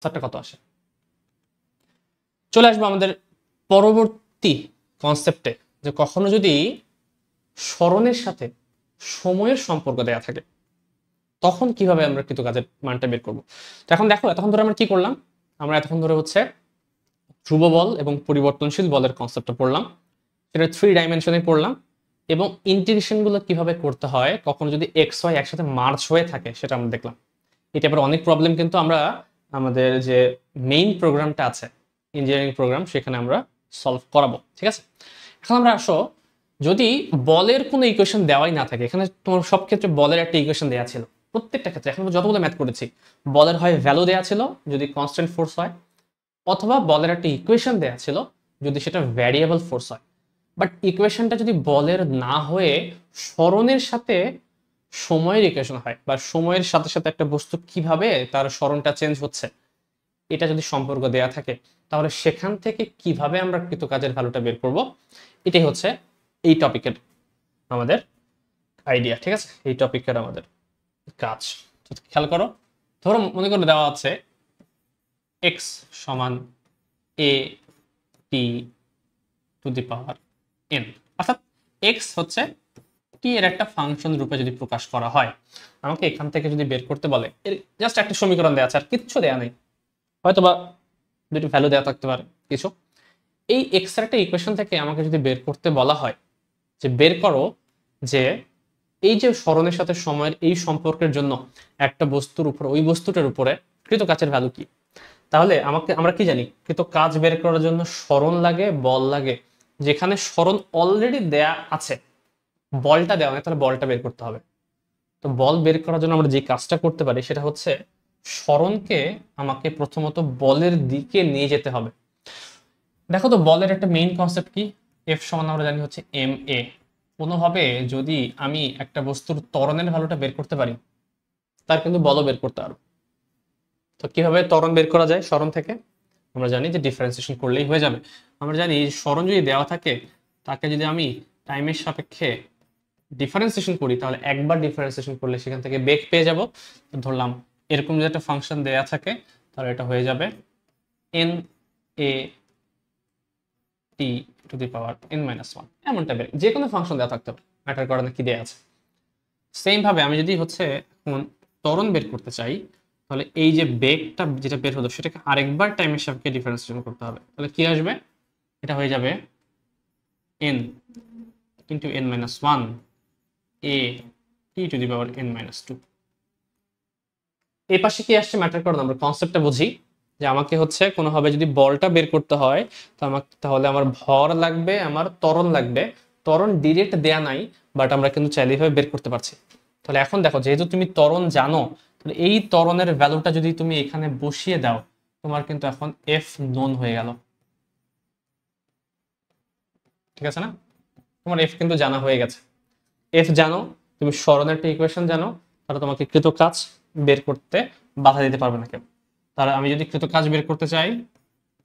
আনসারটা কত আসে। চলে আসবো আমাদের পরবর্তী কনসেপ্টে, যে কখনো যদি স্মরণের সাথে সময়ের সম্পর্ক দেয়া থাকে তখন কিভাবে আমরা কৃতকাজের মানটা বের করবো। তো এখন দেখো, এতক্ষণ ধরে আমরা কি করলাম, আমরা এতক্ষণ ধরে হচ্ছে ধ্রুব বল এবং পরিবর্তনশীল বলের কনসেপ্টটা পড়লাম, সেটা 3 ডাইমেনশনে পড়লাম, এবং ইন্টিগ্রেশন গুলো কিভাবে করতে হয় কখনো যদি এক্স ওয়াই একসাথে মার্জ হয়ে থাকে সেটা আমরা দেখলাম। এটা আবার অনেক প্রবলেম কিন্তু আমরা আমাদের যে মেইন প্রোগ্রামটা আছে ইঞ্জিনিয়ারিং প্রোগ্রাম সেখানে আমরা সলভ করাবো, ঠিক আছে। এখন আমরা আসো, যদি বলের কোনো ইকুয়েশন দেওয়াই না থাকে, এখানে তোমার সব ক্ষেত্রে বলের একটা ইকুয়েশন দেওয়া ছিল, প্রত্যেকটা ক্ষেত্রে এখন যতগুলো ম্যাথ করেছি বলের হয় ভ্যালু দেওয়া ছিল যদি কনস্ট্যান্ট ফোর্স হয়, অথবা বলের একটা ইকুয়েশন দেওয়া ছিল যদি সেটা ভ্যারিয়েবল ফোর্স হয়। বাট ইকুয়েশনটা যদি বলের না হয়ে স্মরণের সাথে সময়ের ইকুয়েশন হয়, বা সময়ের সাথে সাথে একটা বস্তু কিভাবে তার স্মরণটা চেঞ্জ হচ্ছে এটা যদি সম্পর্ক দেয়া থাকে, তাহলে সেখান থেকে কিভাবে আমরা কৃতকাজের ভ্যালুটা বের করব, এটাই হচ্ছে এই টপিকের আমাদের আইডিয়া, ঠিক আছে। এই টপিকের আমাদের কাজ। খেয়াল করো, ধরো মনে করে দেওয়া আছে এক্স সমান এ t to the power N, অর্থাৎ এক্স হচ্ছে টি এর একটা ফাংশন রূপে যদি প্রকাশ করা হয়, আমাকে এখান থেকে যদি বের করতে বলে, এর জাস্ট একটা সমীকরণ দেওয়া আছে আর কিচ্ছু দেওয়া নেই, হয়তোবা দুটি ভ্যালু দেওয়া থাকতে পারে কিছু, এই এক্স এর একটা ইকুয়েশন থেকে আমাকে যদি বের করতে বলা হয় যে বের করো যে এই যে স্মরণের সাথে সময়ের এই সম্পর্কের জন্য একটা বস্তুর উপর ওই বস্তুটার উপরে কৃতকাজের ভ্যালু কি, তাহলে আমরা কি জানি কাজ বের করার জন্য স্মরণ লাগে, বল লাগে। যেখানে স্মরণ অলরেডি দেয়া আছে, বলটা দেওয়া নেই, তাহলে বলটা বের করতে হবে। তো বল বের করার জন্য আমরা যে কাজটা করতে পারি সেটা হচ্ছে স্মরণকে আমাকে প্রথমত বলের দিকে নিয়ে যেতে হবে। দেখো তো বলের একটা মেইন কনসেপ্ট কি, এফ সমান আমরা জানি হচ্ছে এম এ। কোনোভাবে যদি আমি একটা বস্তুর ত্বরণের ভ্যালুটা বের করতে পারি, তার কিন্তু বলও বের করতে পারবো। তো কিভাবে ত্বরণ বের করা যায় স্মরণ থেকে, আমরা জানি যে ডিফারেন্সিয়েশন করলেই হয়ে যাবে। আমরা জানি স্মরণ যদি দেওয়া থাকে, তাকে যদি আমি টাইমের সাপেক্ষে ডিফারেন্সিয়েশন করি, তাহলে একবার ডিফারেন্সিয়েশন করলে সেখান থেকে বেগ পেয়ে যাব। ধরলাম এরকম যদি একটা ফাংশন দেয়া থাকে, তাহলে এটা হয়ে যাবে N A t to the power n minus one, এমনটা বের, যে কোনো ফাংশন দেওয়া থাকতে পারে, ম্যাটার করে না কি দেওয়া আছে। সেম ভাবে আমি যদি হচ্ছে এখন ত্বরণ বের করতে চাই, তাহলে এই যে বেগটা যেটা বের হলো সেটাকে আরেকবার টাইমের সাপেক্ষে ডিফারেন্সিয়েশন করতে হবে, তাহলে কি আসবে, এটা হয়ে যাবে n into n minus one a t to the power n minus two. এই পাশে কি আসছে ম্যাটার করে না, আমরা কনসেপ্টটা বুঝি যে আমাকে হচ্ছে কোনোভাবে যদি বলটা বের করতে হয়, তো তাহলে আমার ভর লাগবে, আমার ত্বরণ লাগবে। ত্বরণ ডিরেক্ট দেয়া নাই, বাট আমরা কিন্তু চাইলে এইভাবে বের করতে পারছি। তাহলে এখন দেখো, যেহেতু তুমি ত্বরণ জানো, তাহলে এই ত্বরণের ভ্যালুটা যদি তুমি এখানে বসিয়ে দাও, তোমার কিন্তু এখন এফ নোন হয়ে গেল, ঠিক আছে না? তোমার এফ কিন্তু জানা হয়ে গেছে। এফ জানো, তুমি স্মরণের একটা ইকুয়েশন জানো, তাহলে তোমাকে কৃত কাজ বের করতে বাধা দিতে পারবে না কেউ। তাহলে আমি যদি কৃত কাজ বের করতে চাই,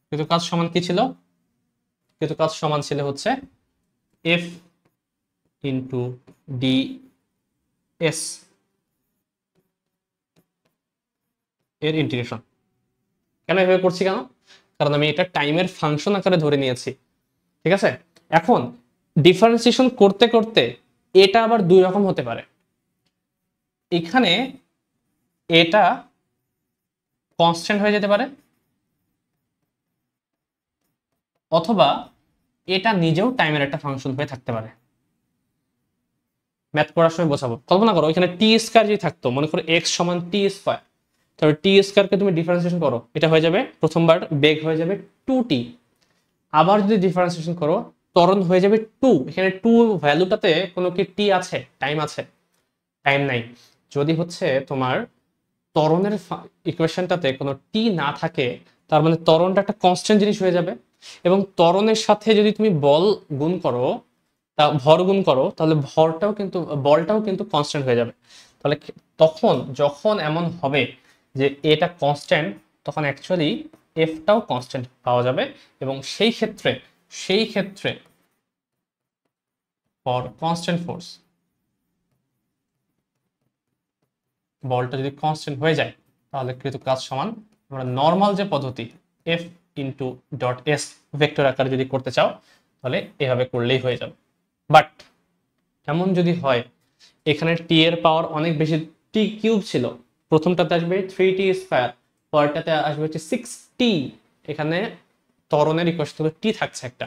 কৃত কাজ সমান কি ছিল, কৃত কাজ সমান ছিল হচ্ছে এফ ইন্টু ডি এস এর ইন্টিগ্রেশন। কেন এভাবে করছি, কেন, কারণ আমি এটা টাইমের ফাংশন আকারে ধরে নিয়েছি, ঠিক আছে। এখন ডিফারেন্সিয়েশন করতে করতে এটা আবার দুই রকম হতে পারে, এখানে এটা কনস্ট্যান্ট হয়ে যেতে পারে, অথবা এটা নিজেও টাইমের একটা ফাংশন হয়ে থাকতে পারে। ম্যাথ করার সময় বোঝাবো। কল্পনা করো এখানে টি স্কয়ার যদি থাকতো, মনে করো এক্স সমান টি স্কয়ার, তাহলে টি স্কয়ারকে তুমি ডিফারেন্সিয়েশন করো, এটা হয়ে যাবে প্রথমবার বেগ হয়ে যাবে 2t। আবার যদি ডিফারেন্সিয়েশন করো, ত্বরণ হয়ে যাবে 2। এখানে 2 ভ্যালুটাতে কোনো কি টি আছে, টাইম আছে? টাইম নাই। যদি হচ্ছে তোমার ত্বরণের ইকুয়েশনটাতে কোনো টি না থাকে, তার মানে ত্বরণটা একটা কনস্ট্যান্ট জিনিস হয়ে যাবে, এবং ত্বরণের সাথে যদি তুমি বল গুণ করো, তা ভর গুণ করো, তাহলে বলটাও কিন্তু কনস্ট্যান্ট হয়ে যাবে। তাহলে তখন যখন এমন হবে যে এটা কনস্ট্যান্ট, তখন অ্যাকচুয়ালি এফটাও কনস্ট্যান্ট পাওয়া যাবে, এবং সেই ক্ষেত্রে ফর কনস্ট্যান্ট ফোর্স, বলটা যদি কনস্ট্যান্ট হয়ে যায়, তাহলে কৃত কাজ সমান আমরা নর্মাল যে পদ্ধতি F into dot S vector আকারে যদি করতে চাও তাহলে এভাবে করলেই হয়ে যাবে। বাট এমন যদি হয় এখানে টি এর পাওয়ার অনেক বেশি, টি কিউব ছিল, প্রথমটাতে আসবে 3t স্কয়ার, পরেরটাতে আসবে হচ্ছে 6t, এখানে ত্বরণের ইকুয়েশন টি থাকছে একটা,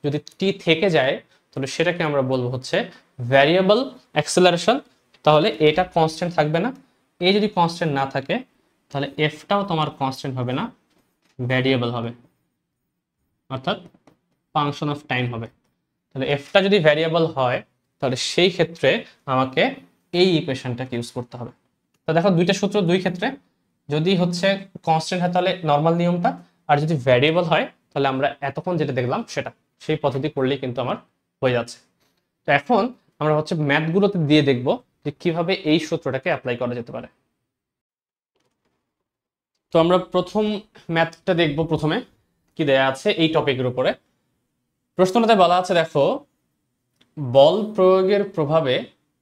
যদি টি থেকে যায় তাহলে সেটাকে আমরা বলবো হচ্ছে ভ্যারিয়েবল অ্যাক্সেলারেশন। তাহলে এটা কনস্ট্যান্ট থাকবে না, এ যদি কনস্ট্যান্ট না থাকে তাহলে এফটাও তোমার কনস্ট্যান্ট হবে না, ভ্যারিয়েবল হবে, অর্থাৎ ফাংশন অফ টাইম হবে। তাহলে এফটা যদি ভ্যারিয়েবল হয় তাহলে সেই ক্ষেত্রে আমাকে এই ইকুয়েশনটাকে ইউজ করতে হবে। তো দেখো দুইটা সূত্র দুই ক্ষেত্রে, যদি হচ্ছে কনস্ট্যান্ট হয় তাহলে নর্মাল নিয়মটা, আর যদি ভ্যারিয়েবল হয় তাহলে আমরা এতক্ষণ যেটা দেখলাম সেটা, সেই পদ্ধতি করলেই কিন্তু আমার হয়ে যাচ্ছে। তো এখন আমরা হচ্ছে ম্যাথগুলোতে দিয়ে দেখব যে কিভাবে এই সূত্রটাকে অ্যাপ্লাই করা যেতে পারে। তো আমরা প্রথম ম্যাথটা দেখব, প্রথমে কি দেয়া আছে এই টপিকের উপরে। প্রশ্নটাতে বলা আছে দেখো, বল প্রয়োগের প্রভাবে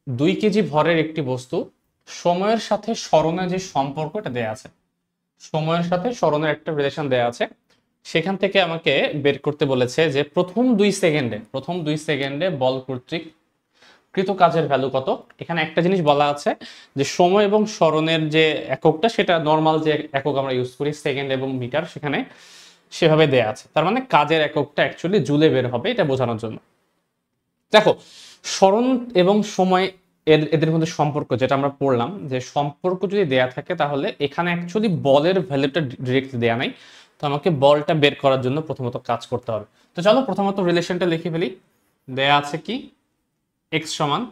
2 কেজি ভরের একটি বস্তু সময়ের সাথে সরণের যে সম্পর্ক এটা দেয়া আছে, সময়ের সাথে সরণের একটা রিলেশন দেয়া আছে, সেখান থেকে আমাকে বের করতে বলেছে যে প্রথম 2 সেকেন্ডে বল কর্তৃক কৃত কাজের ভ্যালু কত। এখানে একটা জিনিস বলা আছে যে সময় এবং সরণের যে এককটা সেটা নর্মাল যে একক আমরা ইউজ করি সেকেন্ড এবং মিটার, সেখানে সেভাবে দেয়া আছে, তার মানে কাজের এককটা অ্যাকচুয়ালি জুলে বের হবে, এটা বোঝানোর জন্য। দেখো সরণ এবং সময় এদের মধ্যে সম্পর্ক যেটা আমরা পড়লাম, যে সম্পর্ক যদি দেয়া থাকে তাহলে এখানে অ্যাকচুয়ালি বলের ভ্যালুটা ডিরেক্টলি দেয়া নাই, তো আমাকে বলটা বের করার জন্য প্রথমত কাজ করতে হবে। তো চলো প্রথমত রিলেশনটা লিখে ফেলি। দেয়া আছে কি x সমান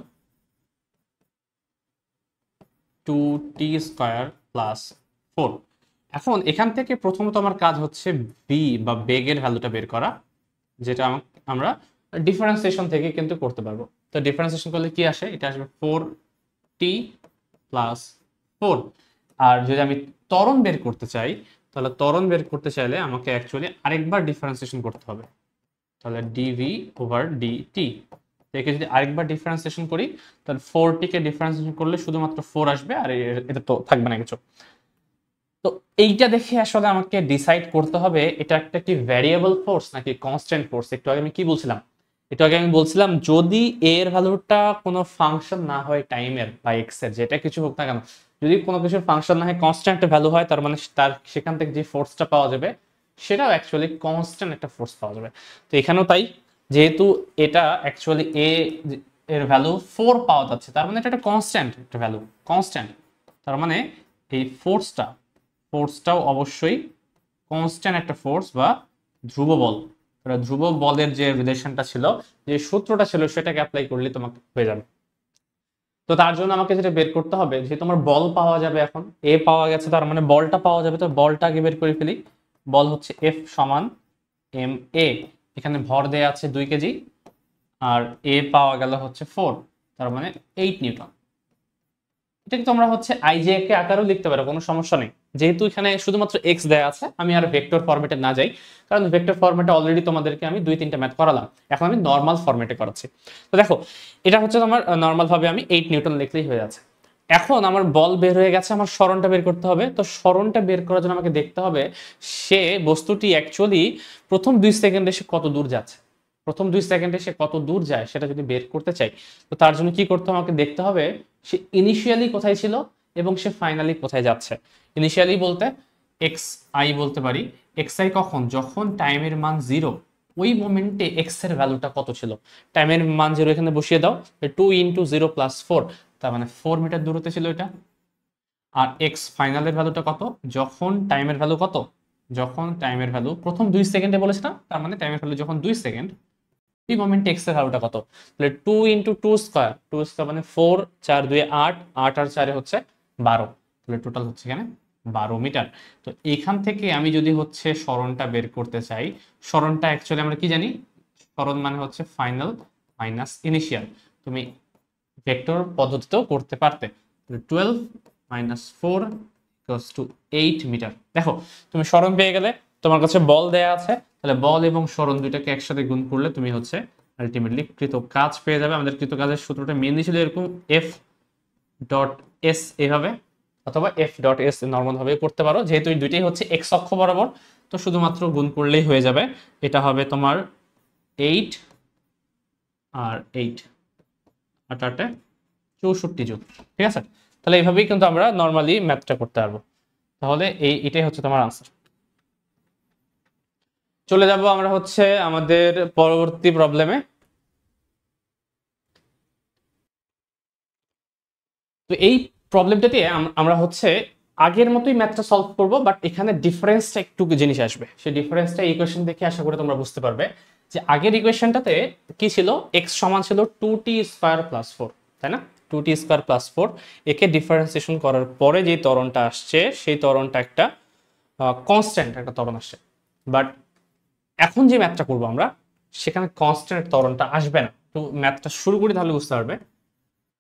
2t স্কয়ার প্লাস 4। এখন এখান থেকে প্রথমত আমার কাজ হচ্ছে বি বা বেগের ভ্যালুটা বের করা, যেটা আমরা ডিফারেন্সিয়েশন থেকে কিন্তু করতে পারবো। তো ডিফারেন্সিয়েশন করলে কি আসে, এটা আসবে 4t প্লাস 4। আর যদি আমি ত্বরণ বের করতে চাই তাহলে ত্বরণ বের করতে চাইলে আমাকে অ্যাকচুয়ালি আরেকবার ডিফারেন্সিয়েশন করতে হবে, তাহলে dv ওভার dt। একে যদি আরেকবার ডিফারেন্সিয়েশন করি তাহলে 4t কে ডিফারেন্সিয়েশন করলে শুধুমাত্র 4 আসবে, আর এটা তো থাকবে না কিছু। তো এইটা দেখে আসলে আমাকে ডিসাইড করতে হবে এটা একটা কি ভ্যারিয়েবল ফোর্স নাকি কনস্ট্যান্ট ফোর্স। একটু আগে আমি কি বলছিলাম, একটু আগে আমি বলছিলাম যদি এর ভ্যালুটা কোনো ফাংশন না হয় টাইমের বা এক্স এর, যেটা কিছু হোক না কেন, যদি কোনো কিছুর ফাংশন না হয় কনস্ট্যান্ট ভ্যালু হয়, তার মানে তার সেখান থেকে যে ফোর্সটা পাওয়া যাবে সেটাও অ্যাকচুয়ালি কনস্ট্যান্ট একটা ফোর্স পাওয়া যাবে। তো এখানেও তাই, যেহেতু এটা অ্যাকচুয়ালি এর ভ্যালু 4 পাওয়া যাচ্ছে, তার মানে এটা একটা কনস্ট্যান্ট একটা ভ্যালু, কনস্ট্যান্ট, তার মানে এই ফোর্সটাও অবশ্যই কনস্ট্যান্ট একটা ফোর্স বা ধ্রুব বল। ধ্রুব বলের যে রিলেশনটা ছিল, যে সূত্রটা ছিল, সেটাকে অ্যাপ্লাই করলে তোমাকে হয়ে যাবে। তো তার জন্য আমাকে যেটা বের করতে হবে, যে তোমার বল পাওয়া যাবে, এখন এ পাওয়া গেছে তার মানে বলটা পাওয়া যাবে, তো বলটা আগে বের করে ফেলি। বল হচ্ছে এফ সমান এম এ, এখানে ভর দেয়া আছে 2 কেজি, আর এ পাওয়া গেল হচ্ছে 4, তার মানে 8 নিউটন। এটা তোমরা হচ্ছে আইজে কে আকারেও লিখতে পারো, কোনো সমস্যা নেই। যেহেতু এখানে শুধুমাত্র এক্স দেয়া আছে, আমি আর ভেক্টর ফরম্যাটে না যাই, কারণ ভেক্টর ফরম্যাটে অলরেডি তোমাদেরকে আমি 2-3টা ম্যাথ করালাম, এখন আমি নর্মাল ফরম্যাটে করাচ্ছি। তো দেখো এটা হচ্ছে তোমার নর্মাল ভাবে আমি 8 নিউটন লিখলেই হয়ে যাচ্ছে। এখন আমার বল বের হয়ে গেছে, আমার সরণটা বের করতে হবে। তো সরণটা বের করার জন্য আমাকে দেখতে হবে সে বস্তুটি অ্যাকচুয়ালি প্রথম 2 সেকেন্ডে সে কত দূর যাচ্ছে, প্রথম 2 সেকেন্ডে সে কত দূর যায় সেটা যদি বের করতে চাই, তো তার জন্য কি করতে হবে, আমাকে দেখতে হবে সে ইনিশিয়ালি কোথায় ছিল এবং সে ফাইনালি কোথায় যাচ্ছে। ইনিশিয়ালি বলতে এক্স আই বলতে পারি, এক্স আই কখন, যখন টাইমের মান 0, ওই মোমেন্টে এক্স এর ভ্যালুটা কত ছিল, টাইমের মান 0 এখানে বসিয়ে দাও, 2 × 0 + 4, তার মানে 4 মিটার দূরত্বে ছিল এটা। আর এক্স ফাইনালের ভ্যালুটা কত, যখন টাইমের ভ্যালু কত, যখন টাইমের ভ্যালু প্রথম 2 সেকেন্ডে বলেছে না, তার মানে টাইমের ভ্যালু যখন 2 সেকেন্ড, এই মোমেন্টে এক্স এর ভ্যালুটা কত, তাহলে 2 × 2 স্কয়ার, 2 স্কয়ার মানে 4, 4 2 8, 8 আর 4 হচ্ছে 12, তাহলে টোটাল হচ্ছে এখানে 12 মিটার। তো এখান থেকে আমি যদি হচ্ছে সরণটা বের করতে চাই, সরণটা অ্যাকচুয়ালি আমরা কি জানি, সরণ মানে হচ্ছে ফাইনাল মাইনাস ইনিশিয়াল, তুমি ভেক্টর পদ্ধতিতেও করতে পারতে। 12 - 4 = 8 মিটার। দেখো তুমি সরণ পেয়ে গেলে, তোমার কাছে বল দেয়া আছে, তাহলে বল এবং সরণ দুইটাকে একসাথে গুণ করলে তুমি হচ্ছে আলটিমেটলি কৃত কাজ পেয়ে যাবে। আমাদের কৃত কাজের সূত্রটা মেনলি ছিল এরকম, এফ ডট এস এভাবে, অথবা এফ ডট এস নর্মাল ভাবে করতে পারো, যেহেতু এই দুইটাই হচ্ছে এক্স অক্ষ বরাবর, তো শুধুমাত্র গুণ করলেই হয়ে যাবে। এটা হবে তোমার 8 আর 8 8 8 64 জুল, ঠিক আছে। তাহলে এইভাবেই কিন্তু আমরা নর্মালি ম্যাথটা করতে পারবো। তাহলে এটাই হচ্ছে তোমার আনসার। চলে যাব আমরা হচ্ছে আমাদের পরবর্তী প্রবলেমে। তো এই প্রবলেমটাতে আমরা হচ্ছে আগের মতোই ম্যাথটা সলভ করব, বাট এখানে ডিফারেন্সটা একটু জিনিস আসবে। সেই ডিফারেন্সটা এই ইকুয়েশন দেখে আশা করি তোমরা বুঝতে পারবে যে আগের ইকুয়েশনটাতে কি ছিল, এক্স সমান ছিল 2t স্কয়ার প্লাস 4, তাই না? 2t স্কয়ার প্লাস 4, একে ডিফারেন্সিয়েশন করার পরে যে ত্বরণটা আসছে সেই ত্বরণটা একটা কনস্ট্যান্ট একটা ত্বরণ আসছে। বাট এখন যে ম্যাথটা করবো আমরা, সেখানে কনস্ট্যান্ট ত্বরণটা আসবে না। তো ম্যাথটা শুরু করি, তাহলে বুঝতে পারবে।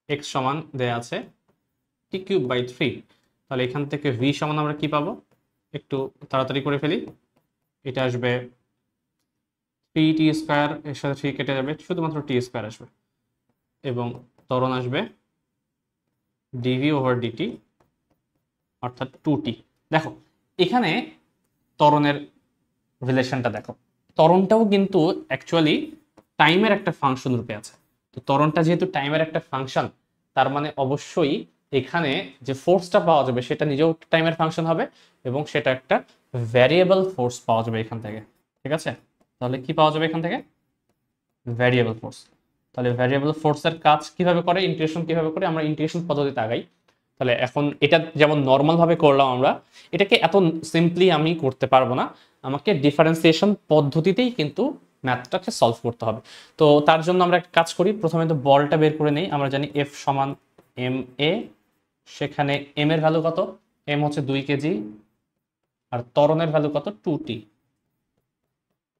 এক্স সমান দেয়া আছে টি কিউব বাই 3, তাহলে এখান থেকে ভি সমান আমরা কি পাবো, একটু তাড়াতাড়ি করে ফেলি। এটা আসবে 3t স্কয়ার, এর সাথে 3 কেটে যাবে, শুধুমাত্র টি স্কয়ার আসবে, এবং ত্বরণ আসবে ডিভি ওভার ডিটি অর্থাৎ 2t। দেখো এখানে ত্বরণের রিলেশনটা দেখো, ত্বরণটাও কিন্তু অ্যাকচুয়ালি টাইমের একটা ফাংশন রূপে আছে। তো ত্বরণটা যেহেতু টাইমের একটা ফাংশন, তার মানে অবশ্যই এখানে যে ফোর্সটা পাওয়া যাবে সেটা নিজেও টাইমের ফাংশন হবে, এবং সেটা একটা ভ্যারিয়েবল ফোর্স পাওয়া যাবে এখান থেকে, ঠিক আছে। তাহলে কি পাওয়া যাবে এখান থেকে, ভ্যারিয়েবল ফোর্স। তাহলে ভ্যারিয়েবল ফোর্সের কাজ কিভাবে করে, ইন্টিগ্রেশন কিভাবে করে, আমরা ইন্টিগ্রেশন পদ্ধতিতে আগাই। তাহলে এখন এটা যেমন নর্মাল ভাবে করলাম আমরা, এটাকে এত সিম্পলি আমি করতে পারবো না, আমাকে ডিফারেন্সিয়েশন পদ্ধতিতেই কিন্তু ম্যাথটাকে সলভ করতে হবে। তো তার জন্য আমরা একটা কাজ করি, প্রথমে তো বলটা বের করে নেই। আমরা জানি এফ সমান এম এ, সেখানে এম এর ভ্যালু কত, এম হচ্ছে 2 কেজি, আর ত্বরণের ভ্যালু কত 2t,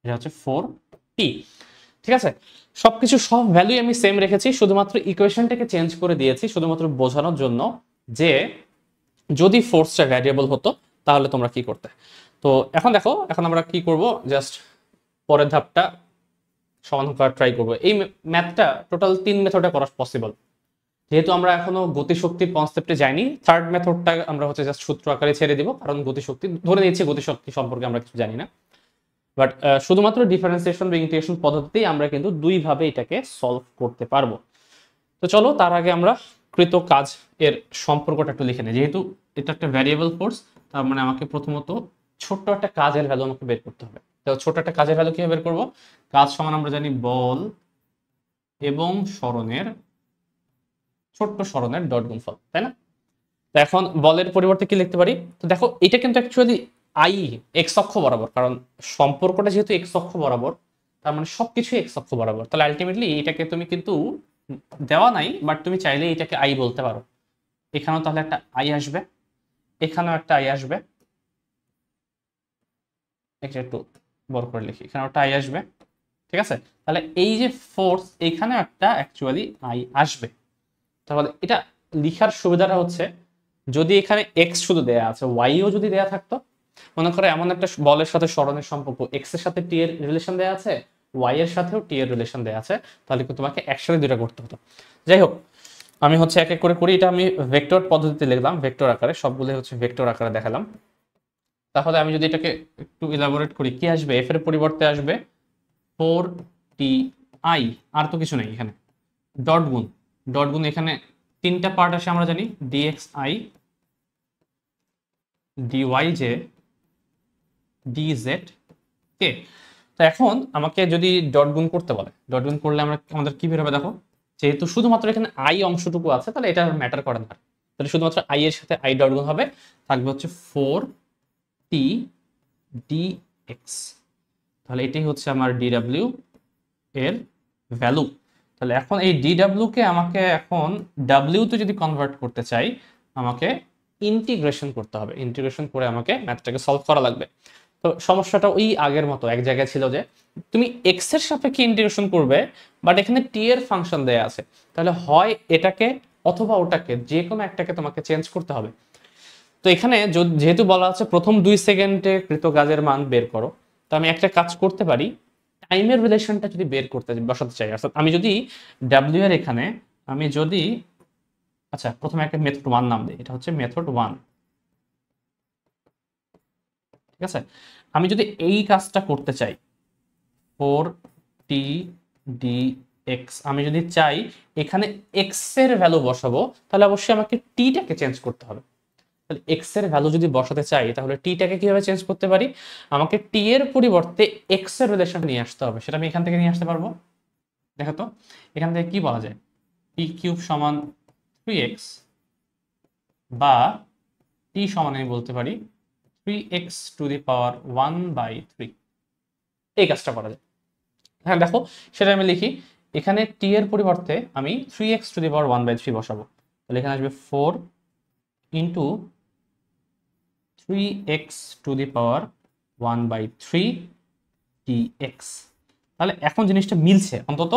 এটা হচ্ছে 4t, ঠিক আছে। সবকিছু সব ভ্যালুই আমি সেম রেখেছি, শুধুমাত্র ইকুয়েশনটাকে চেঞ্জ করে দিয়েছি শুধুমাত্র বোঝানোর জন্য যে যদি ফোর্সটা ভ্যারিয়েবল হতো তাহলে তোমরা কি করতে। তো এখন দেখো, এখন আমরা কি করব, জাস্ট পরের ধাপটা সমাধান করার ট্রাই করবো। এই ম্যাথটা টোটাল 3 মেথডে করা পসিবল, যেহেতু আমরা এখনো গতিশক্তির কনসেপ্টে যাইনি। থার্ড মেথডটা আমরা হচ্ছে জাস্ট সূত্র আকারে ছেড়ে দিব, কারণ গতিশক্তি ধরে নিচ্ছি, গতিশক্তি সম্পর্কে আমরা কিছু জানি না। বাট শুধুমাত্র ডিফারেন্সিয়েশন বা ইন্টিগ্রেশন পদ্ধতিতেই আমরা কিন্তু দুইভাবে এটাকে সলভ করতে পারবো। তো চলো তার আগে আমরা কৃত কাজ এর সম্পর্কটা একটু লিখে নিই। যেহেতু এটা একটা ভ্যারিয়েবল ফোর্স, তার মানে আমাকে প্রথমত ছোট্ট একটা কাজের ভ্যালু আমাকে বের করতে হবে। তো ছোট একটা কাজের ভ্যালু কিভাবে বের করবো, কাজ সমান আমরা জানি বল এবং সরণের, ছোট্ট সরণের ডট গুণফল, তাই না? তো এখন বলের পরিবর্তে কি লিখতে পারি, তো দেখো এটা কিন্তু অ্যাকচুয়ালি আই এক্স অক্ষ বরাবর, কারণ সম্পর্কটা যেহেতু এক্স অক্ষ বরাবর, তার মানে সবকিছু এক্স অক্ষ বরাবর। তাহলে আলটিমেটলি এটাকে তুমি কিন্তু দেওয়া নাই, বাট তুমি চাইলে এটাকে আই বলতে পারো। এখানেও তাহলে একটা আই আসবে, এখানেও একটা আই আসবে, একটু বড় করে লিখি, এখানেও একটা আই আসবে, ঠিক আছে। তাহলে এই যে ফোর্স, এখানে একটা অ্যাকচুয়ালি আই আসবে। তাহলে এটা লিখার সুবিধাটা হচ্ছে, যদি এখানে এক্স শুধু দেয়া আছে, ওয়াইও যদি দেয়া থাকতো, মনে করে এমন একটা বলের সাথে সরণের সম্পর্ক, এক্স এর সাথে টি এর রিলেশন দেয়া আছে, ওয়াই এর সাথেও টি এর রিলেশন দেয়া আছে, তাহলে কিন্তু তোমাকে একসাথে দুটো করতে হতো। যাই হোক, আমি হচ্ছে এক এক করে করি। এটা আমি ভেক্টর পদ্ধতিতে লিখলাম, ভেক্টর আকারে সবগুলো হচ্ছে ভেক্টর আকারে দেখালাম। তাহলে আমি যদি এটাকে একটু ইলাবোরেট করি, কি আসবে, এফ এর পরিবর্তে আসবে 4ti, আর তো কিছু নেই এখানে। ডট গুণ, ডট গুণ এখানে তিনটা পার্ট আসে আমরা জানি, dxi dyj dz কে। তো এখন আমাকে যদি ডট গুণ করতে বলে, ডট গুণ করলে আমাদের কি বের হবে দেখো, যেহেতু শুধুমাত্র এখানে আই অংশটুকু আছে, তাহলে এটা ম্যাটার করে না। তাহলে শুধুমাত্র আই এর সাথে আই ডট গুণ হবে, থাকবে হচ্ছে 4t dx। তাহলে এটাই হচ্ছে আমার dw এর ভ্যালু। তাহলে এখন এই dw কে আমাকে এখন w তে যদি কনভার্ট করতে চাই, আমাকে ইন্টিগ্রেশন করতে হবে। ইন্টিগ্রেশন করে আমাকে ম্যাথটাকে সলভ করা লাগবে। তো সমস্যাটা ওই আগের মতো এক জায়গায় ছিল, যে তুমি এক্স এর সাপেক্ষে ইন্টিগ্রেশন করবে, বাট এখানে টি এর ফাংশন দেয়া আছে, তাহলে হয় এটাকে অথবা ওটাকে, যে কোনো একটাকে তোমাকে চেঞ্জ করতে হবে। তো এখানে যেহেতু বলা আছে প্রথম 2 সেকেন্ডে কৃত কাজের মান বের করো, তো আমি একটা কাজ করতে পারি, টাইমের রিলেশনটা যদি বের করতে বসাতে চাই, অর্থাৎ আমি যদি ডাব্লিউ এর এখানে আমি যদি আচ্ছা, প্রথমে একটা মেথড 1 নাম দিই, এটা হচ্ছে মেথড 1। ঠিক আছে, আমি যদি এই কাজটা করতে চাই 4t dx, আমি যদি চাই এখানে x এর ভ্যালু বসাবো, তাহলে অবশ্যই আমাকে t টাকে চেঞ্জ করতে হবে। তাহলে x এর ভ্যালু যদি বসাতে চাই, তাহলে t টাকে কিভাবে চেঞ্জ করতে পারি? আমাকে t এর পরিবর্তে x এর রিলেশন নিয়ে আসতে হবে। সেটা আমি এখান থেকে নিয়ে আসতে পারবো। দেখো তো এখান থেকে কি বলা যায়, t কিউব সমান 3x, বা t সমান আমি বলতে পারি 3x টু দি পাওয়ার 1/3। এই কাজটা করা যায়। হ্যাঁ দেখো, সেটা আমি লিখি, এখানে t এর পরিবর্তে আমি 3x টু দি পাওয়ার 1/3 বসাবো। তাহলে এখানে আসবে 4 into 3x two the power 1/3 dx। তাহলে এখন জিনিসটা মিলছে, অন্তত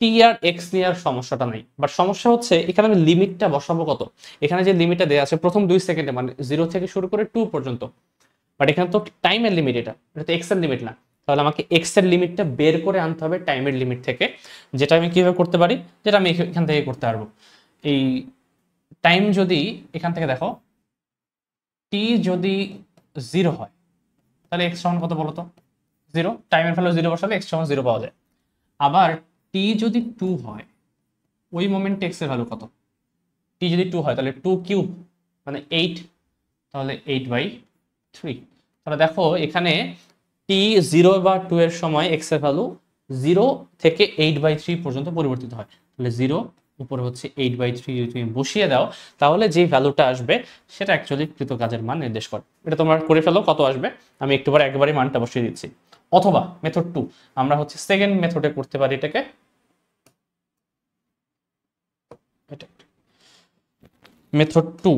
t আর x নিয়ে আর সমস্যাটা নেই। বাট সমস্যা হচ্ছে এখানে আমি লিমিটটা বসাবো কত। এখানে যে লিমিটটা দেওয়া আছে প্রথম 2 সেকেন্ডে, মানে 0 থেকে শুরু করে 2 পর্যন্ত, বাট এখানে তো টাইমের লিমিট, এটা তো এক্স এর লিমিট না। তাহলে আমাকে এক্স এর লিমিটটা বের করে আনতে হবে টাইমের লিমিট থেকে। যেটা আমি কিভাবে করতে পারি, যেটা আমি এখান থেকে করতে পারবো। এই টাইম যদি এখান থেকে দেখো, টি যদি 0 হয়, তাহলে এক্স সমান কত বলো তো? 0। টাইমের ভ্যালু 0 বসালে এক্স সমান 0 পাওয়া যায়। আবার টি যদি 2 হয়, ওই মোমেন্টে এক্স এর ভ্যালু কত? টি যদি 2 হয় তাহলে 2 কিউব মানে 8, তাহলে 8/3। তাহলে দেখো এখানে টি 0 বা 2 এর সময় এক্স এর ভ্যালু 0 থেকে 8/3 পর্যন্ত পরিবর্তিত হয়। তাহলে 0 উপরে হচ্ছে 8/3 যদি তুমি বসিয়ে দাও, তাহলে যে ভ্যালুটা আসবে সেটা অ্যাকচুয়ালি কৃত কাজের মান নির্দেশ করে। এটা তোমরা করে ফেলো কত আসবে, আমি একটুবার একবারই মানটা বসিয়ে দিচ্ছি। অথবা মেথড 2, আমরা হচ্ছে সেকেন্ড মেথডে করতে পারি এটাকে। মেথড 2,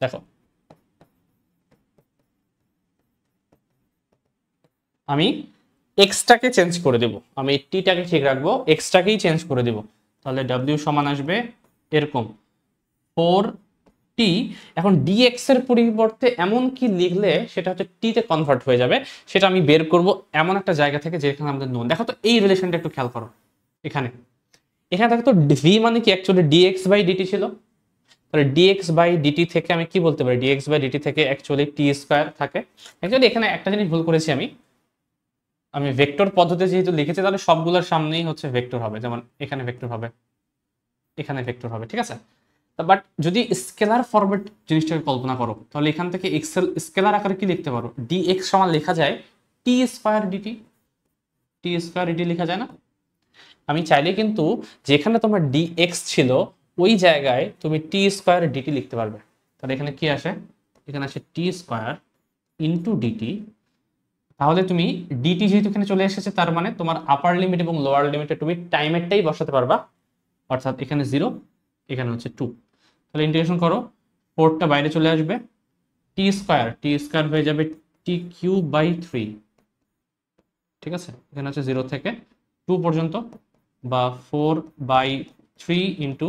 দেখো আমি এক্সটাকে চেঞ্জ করে দেব, আমি টিটাকে ঠিক রাখবো, এক্সটাকেই চেঞ্জ করে দেব। তাহলে ডাব্লিউ সমান আসবে এরকম 4t। এখন ডিএক্স এর পরিবর্তে এমন কি লিখলে সেটা হচ্ছে টিতে কনভার্ট হয়ে যাবে, সেটা আমি বের করব এমন একটা জায়গা থেকে যেখানে আমাদের নোন। দেখো তো এই রিলেশনটা একটু খেয়াল করো, এখানে এখানে দেখো তো ভি মানে কি অ্যাকচুয়ালি ডিএক্স বাই ডিটি ছিল। তাহলে ডিএক্স বাই ডিটি থেকে আমি কি বলতে পারি, ডিএক্স বাই ডিটি থেকে অ্যাকচুয়ালি টি স্কয়ার থাকে। অ্যাকচুয়ালি এখানে একটা জিনিস ভুল করেছি আমি, আমি ভেক্টর পদ্ধতি যেহেতু লিখেছি তাহলে সবগুলোর সামনেই হচ্ছে ভেক্টর হবে, যেমন এখানে ভেক্টর হবে, এখানে ভেক্টর হবে, ঠিক আছে। বাট যদি স্কেলার ফরম্যাট জিনিসটাকে কল্পনা করো, তাহলে এখান থেকে এক্সেল স্কেলার আকারে কি লিখতে পারো, ডিএক্স সমান লেখা যায় টি স্কয়ার ডিটি, টি স্কয়ার ডিটি লেখা যায় না? আমি চাইলে কিন্তু যেখানে তোমার ডিএক্স ছিল ওই জায়গায় তুমি টি স্কয়ার ডিটি লিখতে পারবে। তাহলে এখানে কি আসে, এখানে আসে টি স্কয়ার ইন্টু ডিটি। তাহলে তুমি ডিটি যেহেতু এখানে চলে এসেছে, তার মানে তোমার আপার লিমিট এবং লোয়ার লিমিটে তুমি টাইমেরটাই বসাতে পারবা, অর্থাৎ এখানে 0, এখানে হচ্ছে 2। তাহলে ইন্টিগ্রেশন করো, 4টা বাইরে চলে আসবে, টি স্কয়ার হয়ে যাবে টি কিউব বাই 3। ঠিক আছে, এখানে হচ্ছে 0 থেকে 2 পর্যন্ত, বা 4/3 ইন্টু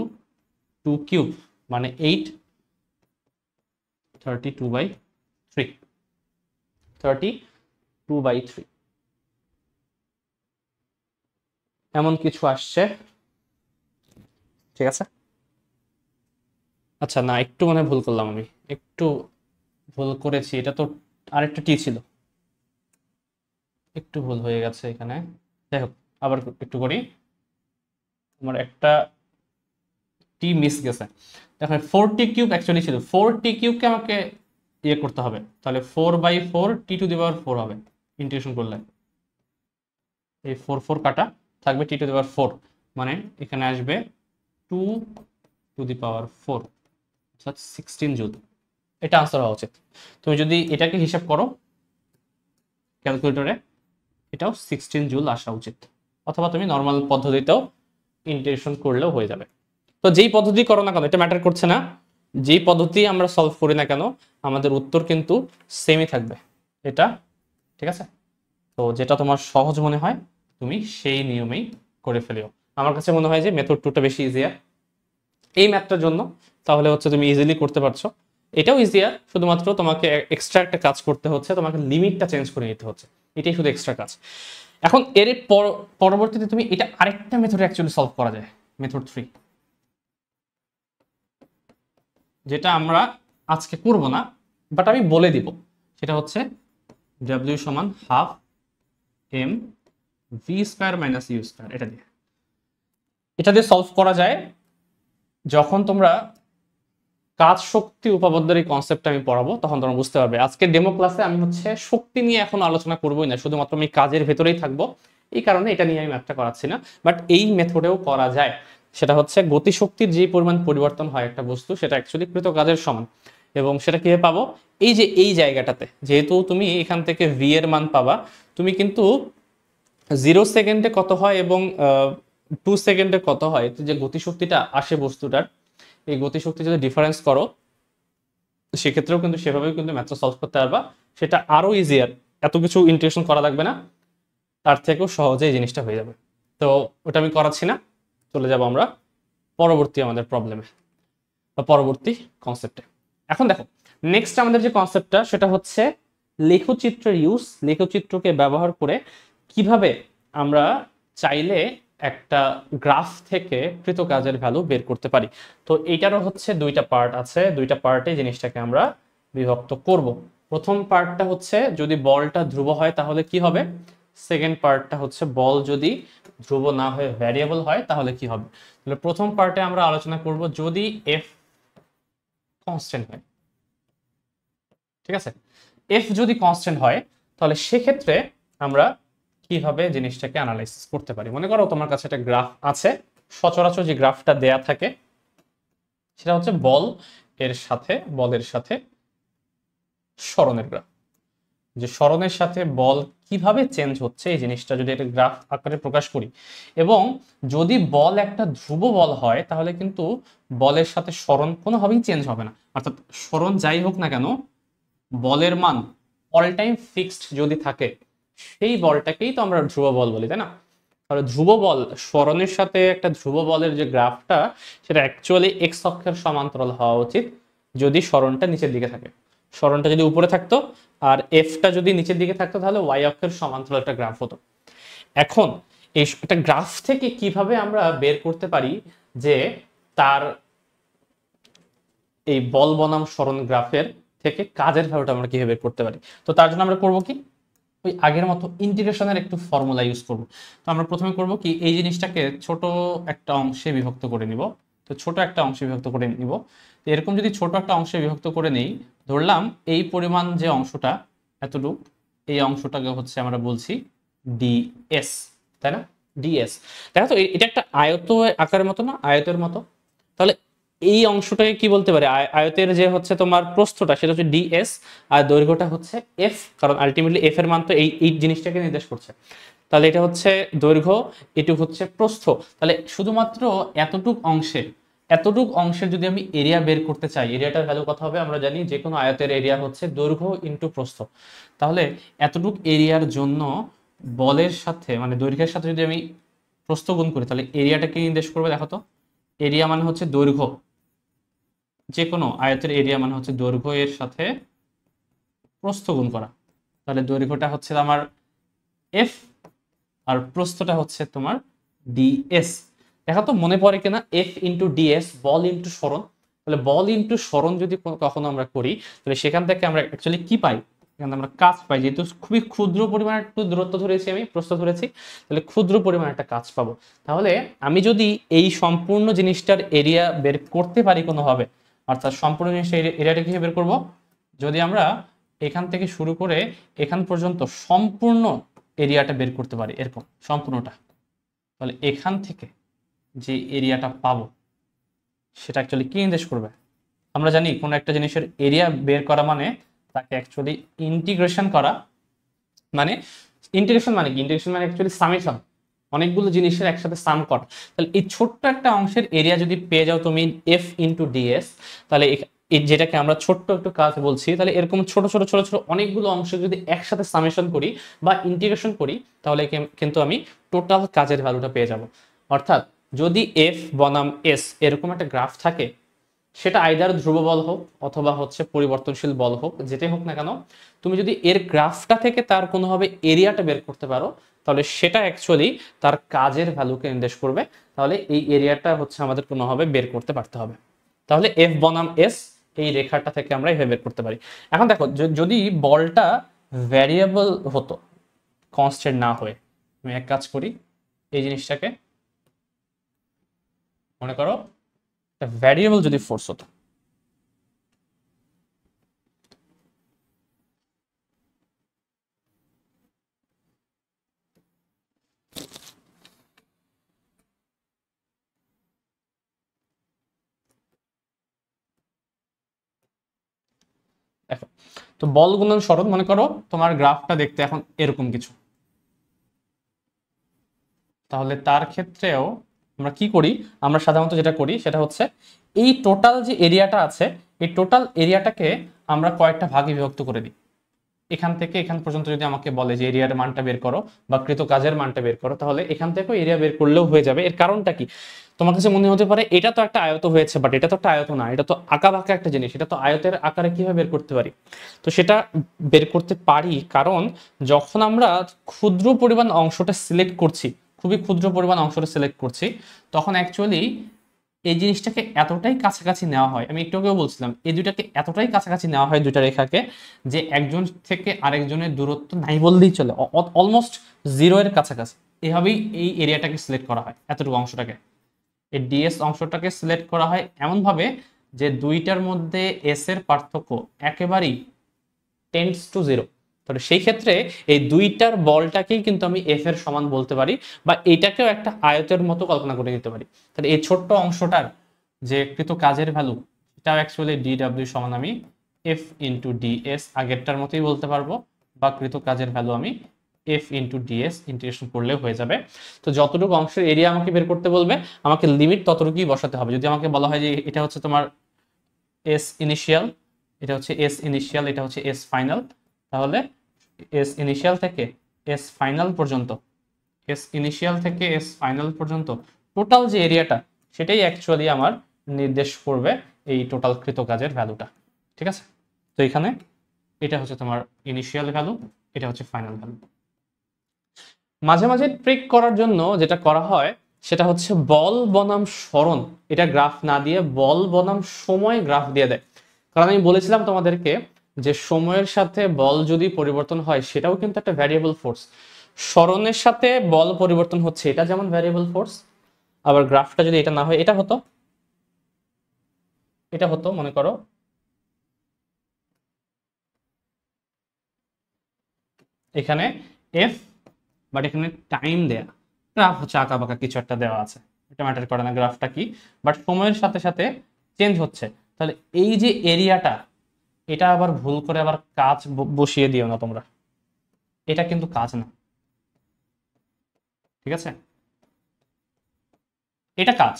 2 কিউব মানে 8, 32/3, 32/3 এমন কিছু আসছে। ঠিক আছে, আচ্ছা না একটু মানে ভুল করলাম, আমি একটু ভুল করেছি, এটা তো আরেকটা টি ছিল, একটু ভুল হয়ে গেছে এখানে। যাই হোক, আবার একটু করি, আমার একটা টি মিস গেছে। দেখো 4t কিউব অ্যাকচুয়ালি ছিল, 4t কিউবকে আমাকে ইয়ে করতে হবে, তাহলে 4/4 টি টু দি পাওয়ার 4 হবে ইন্টিগ্রেশন করলে। এই 4 কাটা থাকবে টি টু দি পাওয়ার 4, মানে এখানে আসবে 2 টু দি পাওয়ার 4, অর্থাৎ 16 জুল। এটা আনসার হওয়া উচিত। তুমি যদি এটাকে হিসাব করো ক্যালকুলেটরে, এটাও 16 জুল আসা উচিত, অথবা তুমি নর্মাল পদ্ধতিতেও ইন্টিগ্রেশন করলেও হয়ে যাবে। তো যেই পদ্ধতি করো না কেন এটা ম্যাটার করছে না, যেই পদ্ধতি আমরা সলভ করি না কেন আমাদের উত্তর কিন্তু সেমই থাকবে এটা। ঠিক আছে, তো যেটা তোমার সহজ মনে হয় তুমি সেই নিয়মেই করে ফেলিও। আমার কাছে মনে হয় যে মেথড 2টা বেশি ইজিয়ার এই ম্যাথটার জন্য, তাহলে হচ্ছে তুমি ইজিলি করতে পারছো। এটাও ইজিয়ার, শুধুমাত্র তোমাকে এক্সট্রা একটা কাজ করতে হচ্ছে, তোমাকে লিমিটটা চেঞ্জ করে নিতে হচ্ছে। এটাই শুধু এক্সট্রা কাজ। এখন এর পরবর্তীতে তুমি এটা আরেকটা মেথডে অ্যাকচুয়ালি সলভ করা যায়, মেথড 3, যেটা আমরা আজকে করব না, বাট আমি বলে দিব। সেটা হচ্ছে w সমান half m v square minus u square. এটা দিয়ে সলভ করা যায় যখন তোমরা কাজ শক্তি উপপাদ্যের এই কনসেপ্টটা আমি পড়াবো, তখন তোমরা বুঝতে পারবে। আজকে ডেমো ক্লাসে আমি হচ্ছে শক্তি নিয়ে এখন আলোচনা করবোই না, শুধুমাত্র আমি কাজের ভেতরেই থাকবো, এই কারণে এটা নিয়ে আমি ম্যাথটা করাচ্ছি না। বাট এই মেথডেও করা যায়। সেটা হচ্ছে গতিশক্তির যে পরিমাণ পরিবর্তন হয় একটা বস্তু, সেটা অ্যাকচুয়ালি কৃত কাজের সমান। এবং সেটা কিভাবে পাবো? এই যে এই জায়গাটাতে যেহেতু তুমি এখান থেকে ভি এর মান পাবা, তুমি কিন্তু 0 সেকেন্ডে কত হয় এবং 2 সেকেন্ডে কত হয়, যে গতিশক্তিটা আসে বস্তুটার, এই গতিশক্তি যদি ডিফারেন্স করো, সেক্ষেত্রেও কিন্তু সেভাবেই কিন্তু ম্যাথটা সলভ করতে পারবা। সেটা আরো ইজিয়ার, এত কিছু ইন্টিগ্রেশন করা লাগবে না, তার থেকেও সহজে এই জিনিসটা হয়ে যাবে। তো ওটা আমি করাচ্ছি না, চলে যাব আমরা পরবর্তী আমাদের প্রবলেমে বা পরবর্তী কনসেপ্টে। এখন দেখো, নেক্সট আমাদের যে কনসেপ্টটা সেটা হচ্ছে লেখচিত্রের ইউজ। লেখচিত্রকে ব্যবহার করে কিভাবে আমরা চাইলে একটা গ্রাফ থেকে কৃত কাজের ভ্যালু বের করতে পারি। তো এইটারও হচ্ছে দুইটা পার্ট আছে, দুইটা পার্টে জিনিসটাকে আমরা বিভক্ত করব। প্রথম পার্টটা হচ্ছে যদি বলটা ধ্রুব হয় তাহলে কি হবে, সেকেন্ড পার্টটা হচ্ছে বল যদি ধ্রুব না হয়ে ভ্যারিয়েবল হয় তাহলে কি হবে। তাহলে প্রথম পার্টে আমরা আলোচনা করব যদি এফ কনস্ট্যান্ট হয়, ঠিক আছে। এফ যদি কনস্ট্যান্ট হয় তাহলে সেক্ষেত্রে আমরা কিভাবে জিনিসটাকে অ্যানালাইসিস করতে পারি। মনে করো তোমার কাছে একটা গ্রাফ আছে, সচরাচর যে গ্রাফটা দেয়া থাকে সেটা হচ্ছে বলের সাথে সরণের গ্রাফ। যে সরণের সাথে বল কিভাবে চেঞ্জ হচ্ছে এই জিনিসটা যদি একটা গ্রাফ আকারে প্রকাশ করি, এবং যদি বল একটা ধ্রুব বল হয় তাহলে কিন্তু বলের সাথে সরণ কোনোভাবেই চেঞ্জ হবে না। অর্থাৎ সরণ যাই হোক না কেন, বলের মান অল টাইম ফিক্সড যদি থাকে, সেই বলটাকেই তো আমরা ধ্রুব বল বলি, তাই না? তাহলে ধ্রুব বল সরণের সাথে একটা ধ্রুব বলের যে গ্রাফটা, সেটা অ্যাকচুয়ালি এক্স অক্ষের সমান্তরাল হওয়া উচিত যদি সরণটা নিচের দিকে থাকে। সরণটা যদি উপরে থাকতো আর এফটা যদি নিচের দিকে থাকতো তাহলে ওয়াই অক্ষের সমান্তরাল একটা গ্রাফ হতো। এখন এই একটা গ্রাফ থেকে কিভাবে আমরা বের করতে পারি যে তার এই বল বনাম সরণ গ্রাফের থেকে কাজের ভ্যালুটা আমরা কিভাবে বের করতে পারি। তো তার জন্য আমরা করব কি, ওই আগের মতো ইন্টিগ্রেশনের একটু ফর্মুলা ইউজ করব। তো আমরা প্রথমে করব কি, এই জিনিসটাকে ছোট একটা অংশে বিভক্ত করে নিব। তো ছোট একটা অংশে বিভক্ত করে নিব। তো এরকম যদি ছোট একটা অংশে বিভক্ত করে নেই, ধরলাম এই পরিমাণ যে অংশটা এতটুকু, এই অংশটাকে হচ্ছে আমরা বলছি ডিএস, তাই না? ডিএস। দেখো তো এটা একটা আয়ত আকারের মতো না, আয়তের মতো। তাহলে এই অংশটাকে কি বলতে পারে, আয়তের যে হচ্ছে তোমার প্রস্থটা সেটা হচ্ছে ডিএস, আর দৈর্ঘ্যটা হচ্ছে এফ, কারণ আলটিমেটলি এফ এর মান তো এই জিনিসটাকে নির্দেশ করছে। তাহলে এটা হচ্ছে দৈর্ঘ্য, এটুক হচ্ছে প্রস্থ। তাহলে শুধুমাত্র এতটুক অংশের যদি আমি এরিয়া বের করতে চাই, এরিয়াটার ভ্যালু কত হবে আমরা জানি, যে কোনো আয়তের এরিয়া হচ্ছে দৈর্ঘ্য ইন্টু প্রস্থ। তাহলে এতটুক এরিয়ার জন্য বলের সাথে মানে দৈর্ঘ্যের সাথে যদি আমি প্রস্থ গুণ করি তাহলে এরিয়াটাকে নির্দেশ করবে। দেখো তো, এরিয়া মানে হচ্ছে দৈর্ঘ্য, যে কোনো আয়তের এরিয়া মানে হচ্ছে দৈর্ঘ্য এর সাথে প্রস্থ গুণ করা। তাহলে দৈর্ঘ্যটা হচ্ছে আমার এফ আর প্রস্থটা হচ্ছে তোমার ডিএস। দেখো তো মনে পড়ে কিনা, এফ ইন্টু ডিএস, বল ইন্টু সরণ। তাহলে বল ইন্টু সরণ যদি কখনো আমরা করি তাহলে সেখান থেকে আমরা অ্যাকচুয়ালি কি পাই, এখানে আমরা কাজ পাই। যেহেতু খুবই ক্ষুদ্র পরিমাণের একটু দূরত্ব ধরেছি, আমি প্রস্থ ধরেছি, তাহলে ক্ষুদ্র পরিমাণে একটা কাজ পাবো। তাহলে আমি যদি এই সম্পূর্ণ জিনিসটার এরিয়া বের করতে পারি কোনোভাবে, অর্থাৎ সম্পূর্ণ জিনিসটা এরিয়াটা কিভাবে বের করব, যদি আমরা এখান থেকে শুরু করে এখান পর্যন্ত সম্পূর্ণ এরিয়াটা বের করতে পারি, এরকম সম্পূর্ণটা, তাহলে এখান থেকে যে এরিয়াটা পাবো সেটা অ্যাকচুয়ালি কি নির্দেশ করবে। আমরা জানি কোনো একটা জিনিসের এরিয়া বের করা মানে তাকে অ্যাকচুয়ালি ইন্টিগ্রেশন করা। মানে ইন্টিগ্রেশন মানে কি, ইন্টিগ্রেশন মানে অ্যাকচুয়ালি সামেশন, অনেকগুলো জিনিসের একসাথে সাম করা। তাহলে এই ছোট্ট একটা অংশের এরিয়া যদি পেয়ে যাও তুমি এফ ইন্টু ডিএস, তাহলে যেটাকে আমরা ছোট্ট একটু কাজ বলছি, তাহলে এরকম ছোট ছোট ছোট ছোট অনেকগুলো অংশ যদি একসাথে সামেশন করি বা ইন্টিগ্রেশন করি তাহলে কিন্তু আমি টোটাল কাজের ভ্যালুটা পেয়ে যাব। অর্থাৎ যদি এফ বনাম এস এরকম একটা গ্রাফ থাকে, সেটা আইদার ধ্রুব বল হোক অথবা হচ্ছে পরিবর্তনশীল বল হোক, যেটাই হোক না কেন, তুমি যদি এর গ্রাফটা থেকে তার কোনোভাবে এরিয়াটা বের করতে পারো, তাহলে সেটা অ্যাকচুয়ালি তার কাজের ভ্যালুকে নির্দেশ করবে। তাহলে এই এরিয়াটা হচ্ছে আমাদের কোনোভাবে বের করতে পারতে হবে। তাহলে এফ বনাম এস এই রেখাটা থেকে আমরা এভাবে বের করতে পারি। এখন দেখো যদি বলটা ভ্যারিয়েবল হতো, কনস্ট্যান্ট না হয়ে, আমি এক কাজ করি, এই জিনিসটাকে মনে করো একটা ভ্যারিয়েবল যদি ফোর্স হতো, দেখো তো বল গুণন সরণ, মনে করো তোমার গ্রাফটা দেখতে এখন এরকম কিছু, তাহলে তার ক্ষেত্রেও আমরা কি করি, আমরা সাধারণত যেটা করি সেটা হচ্ছে এই টোটাল যে এরিয়াটা আছে, এই টোটাল এরিয়াটাকে আমরা কয়েকটা ভাগে বিভক্ত করে দিই। এখান থেকে এখান পর্যন্ত যদি আমাকে বলে যে এরিয়ার মানটা বের করো বা কৃত কাজের মানটা বের করো, তাহলে এখান থেকেও এরিয়া বের করলেও হয়ে যাবে। এর কারণটা কি, তোমার কাছে মনে হতে পারে এটা তো একটা আয়ত হয়েছে, বাট এটা তো একটা আয়ত না, এটা তো আঁকা বাঁকা একটা জিনিস, এটা তো আয়তের আকারে কিভাবে বের করতে পারি? তো সেটা বের করতে পারি কারণ যখন আমরা ক্ষুদ্র পরিমাণ অংশটা সিলেক্ট করছি, খুবই ক্ষুদ্র পরিমাণ অংশটা সিলেক্ট করছি, তখন অ্যাকচুয়ালি এই জিনিসটাকে এতটাই কাছাকাছি নেওয়া হয়, আমি একটু আগেও বলছিলাম এই দুইটাকে এতটাই কাছাকাছি নেওয়া হয় দুইটা রেখাকে, যে একজন থেকে আরেকজনের দূরত্ব নাই বললেই চলে, অলমোস্ট জিরো এর কাছাকাছি। এভাবেই এই এরিয়াটাকে সিলেক্ট করা হয়, এতটুকু অংশটাকে, এই ডিএস অংশটাকে সিলেক্ট করা হয় এমনভাবে যে দুইটার মধ্যে এস এর পার্থক্য একেবারেই টেন্ডস টু জিরো। তাহলে সেই ক্ষেত্রে এই দুইটার বলটাকেই কিন্তু আমি এফ এর সমান বলতে পারি, বা এইটাকেও একটা আয়তের মতো কল্পনা করে নিতে পারি। তাহলে এই ছোট্ট অংশটার যে কৃত কাজের ভ্যালু, এটাও অ্যাকচুয়ালি ডিডাব্লিউ সমান আমি এফ ইন্টু ডিএস আগেরটার মতোই বলতে পারবো, বা কৃত কাজের ভ্যালু আমি এফ ইন্টু ডিএস ইন্টিগ্রেশন করলেও হয়ে যাবে। তো যতটুকু অংশের এরিয়া আমাকে বের করতে বলবে, আমাকে লিমিট ততটুকুই বসাতে হবে। যদি আমাকে বলা হয় যে এটা হচ্ছে তোমার এস ইনিশিয়াল, এটা হচ্ছে এস ইনিশিয়াল, এটা হচ্ছে এস ফাইনাল, তাহলে এস ইনিশিয়াল থেকে এস ফাইনাল পর্যন্ত, এস ইনিশিয়াল থেকে এস ফাইনাল পর্যন্ত টোটাল যে এরিয়াটা, সেটাই অ্যাকচুয়ালি আমার নির্দেশ করবে এই টোটাল কৃত কাজের ভ্যালুটা। ঠিক আছে, তো এখানে এটা হচ্ছে তোমার ইনিশিয়াল ভ্যালু, এটা হচ্ছে ফাইনাল ভ্যালু। মাঝে মাঝে ট্রিক করার জন্য যেটা করা হয় সেটা হচ্ছে বল বনাম সরণ, এটা গ্রাফ না দিয়ে বল বনাম সময় গ্রাফ দিয়ে দেয়। কারণ আমি বলেছিলাম তোমাদেরকে যে সময়ের সাথে বল যদি পরিবর্তন হয় সেটাও কিন্তু একটা ভ্যারিয়েবল ফোর্স, সরণের সাথে বল পরিবর্তন হচ্ছে এটা যেমন ভ্যারিয়েবল ফোর্স, আবার গ্রাফটা যদি এটা না হয় এটা হতো, এটা হতো মনে করো এখানে এফ, বাট এখানে টাইম দেয়া, গ্রাফ হচ্ছে আঁকা বাঁকা কিছু একটা দেওয়া আছে, এটা ম্যাটার করে না গ্রাফটা কি, বাট সময়ের সাথে সাথে চেঞ্জ হচ্ছে। তাহলে এই যে এরিয়াটা, এটা আবার ভুল করে আবার কাজ বসিয়ে দিও না তোমরা, এটা কিন্তু কাজ না, ঠিক আছে, এটা কাজ,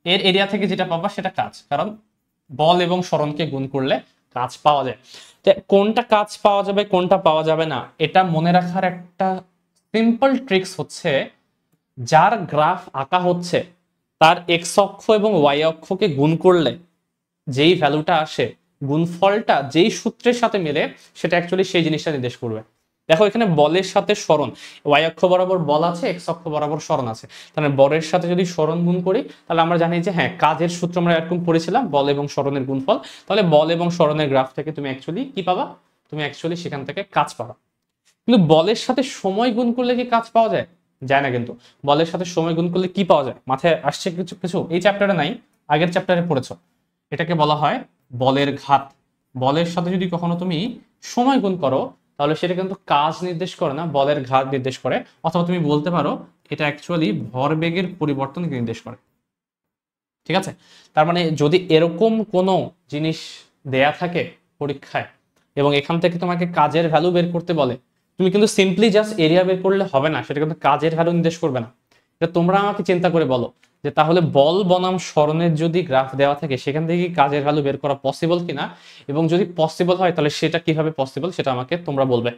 এর এরিয়া থেকে যেটা পাবা সেটা কাজ, কারণ বল এবং সরণকে গুণ করলে কাজ পাওয়া যায়। তো কোনটা কাজ পাওয়া যাবে কোনটা পাওয়া যাবে না, এটা মনে রাখার একটা সিম্পল ট্রিক্স হচ্ছে যার গ্রাফ আঁকা হচ্ছে তার এক্স অক্ষ এবং ওয়াই অক্ষকে গুণ করলে যেই ভ্যালুটা আসে, গুণফলটা যেই সূত্রের সাথে মেলে সেটা অ্যাকচুয়ালি সেই জিনিসটা নির্দেশ করবে। দেখো এখানে বলের সাথে সরণ, ওয়াই অক্ষ বরাবর বল আছে, এক্স অক্ষ বরাবর সরণ আছে, তাহলে বলের সাথে যদি সরণ গুণ করি তাহলে আমরা জানি যে হ্যাঁ কাজের সূত্র আমরা এরকম পড়েছিলাম, বল এবং সরণের গুণফল। তাহলে বল এবং সরণের গ্রাফ থেকে তুমি অ্যাকচুয়ালি কি পাবা, তুমি অ্যাকচুয়ালি সেখান থেকে কাজ পাবা। কিন্তু বলের সাথে সময় গুণ করলে কি কাজ পাওয়া যায়? যায় না। কিন্তু বলের সাথে সময় গুণ করলে কি পাওয়া যায়, মাথায় আসছে কিছু কিছু? এই চ্যাপ্টারে নাই, আগের চ্যাপ্টারে পড়েছো, এটাকে বলা হয় বলের ঘাত। বলের সাথে যদি কখনো তুমি সময় গুণ করো তাহলে সেটা কিন্তু কাজ নির্দেশ করে না, বলের ঘাত নির্দেশ করে। অথবা তুমি বলতে পারো এটা অ্যাকচুয়ালি ভরবেগের পরিবর্তনকে নির্দেশ করে। ঠিক আছে, তার মানে যদি এরকম কোনো জিনিস দেয়া থাকে পরীক্ষায় এবং এখান থেকে তোমাকে কাজের ভ্যালু বের করতে বলে, তুমি কিন্তু সিম্পলি জাস্ট এরিয়া বের করলে হবে না, সেটা কিন্তু কাজের ভ্যালু নির্দেশ করবে না। এটা তোমরা আমাকে চিন্তা করে বলো যে তাহলে বল বনাম সরণের যদি গ্রাফ দেওয়া থাকে সেখান থেকে কি কাজের ভ্যালু বের করা পসিবল কিনা, এবং যদি পসিবল হয় তাহলে সেটা কিভাবে পসিবল সেটা আমাকে তোমরা বলবে।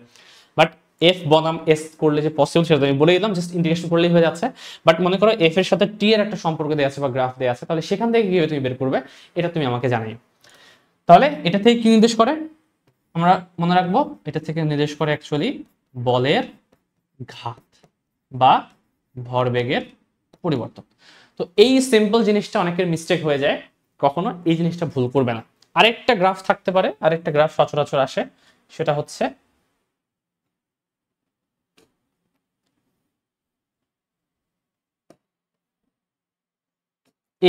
বাট এফ বনাম এস করলে যে পসিবল সেটা আমি বলে দিলাম, জাস্ট ইন্টিগ্রেশন করলেই হয়ে যাচ্ছে। বাট মনে করো এফ এর সাথে টি এর একটা সম্পর্ক দেওয়া আছে বা গ্রাফ দেওয়া আছে, তাহলে সেখান থেকে কিভাবে তুমি বের করবে এটা তুমি আমাকে জানিও। তাহলে এটা থেকে কি নির্দেশ করে আমরা মনে রাখবো, এটা থেকে নির্দেশ করে অ্যাকচুয়ালি বলের ঘাত বা ভরবেগের পরিবর্তন। তো এই সিম্পল জিনিসটা অনেকের মিস্টেক হয়ে যায়, কখনো এই জিনিসটা ভুল করবে না। আরেকটা গ্রাফ থাকতে পারে, আরেকটা গ্রাফ সচরাচর আসে, সেটা হচ্ছে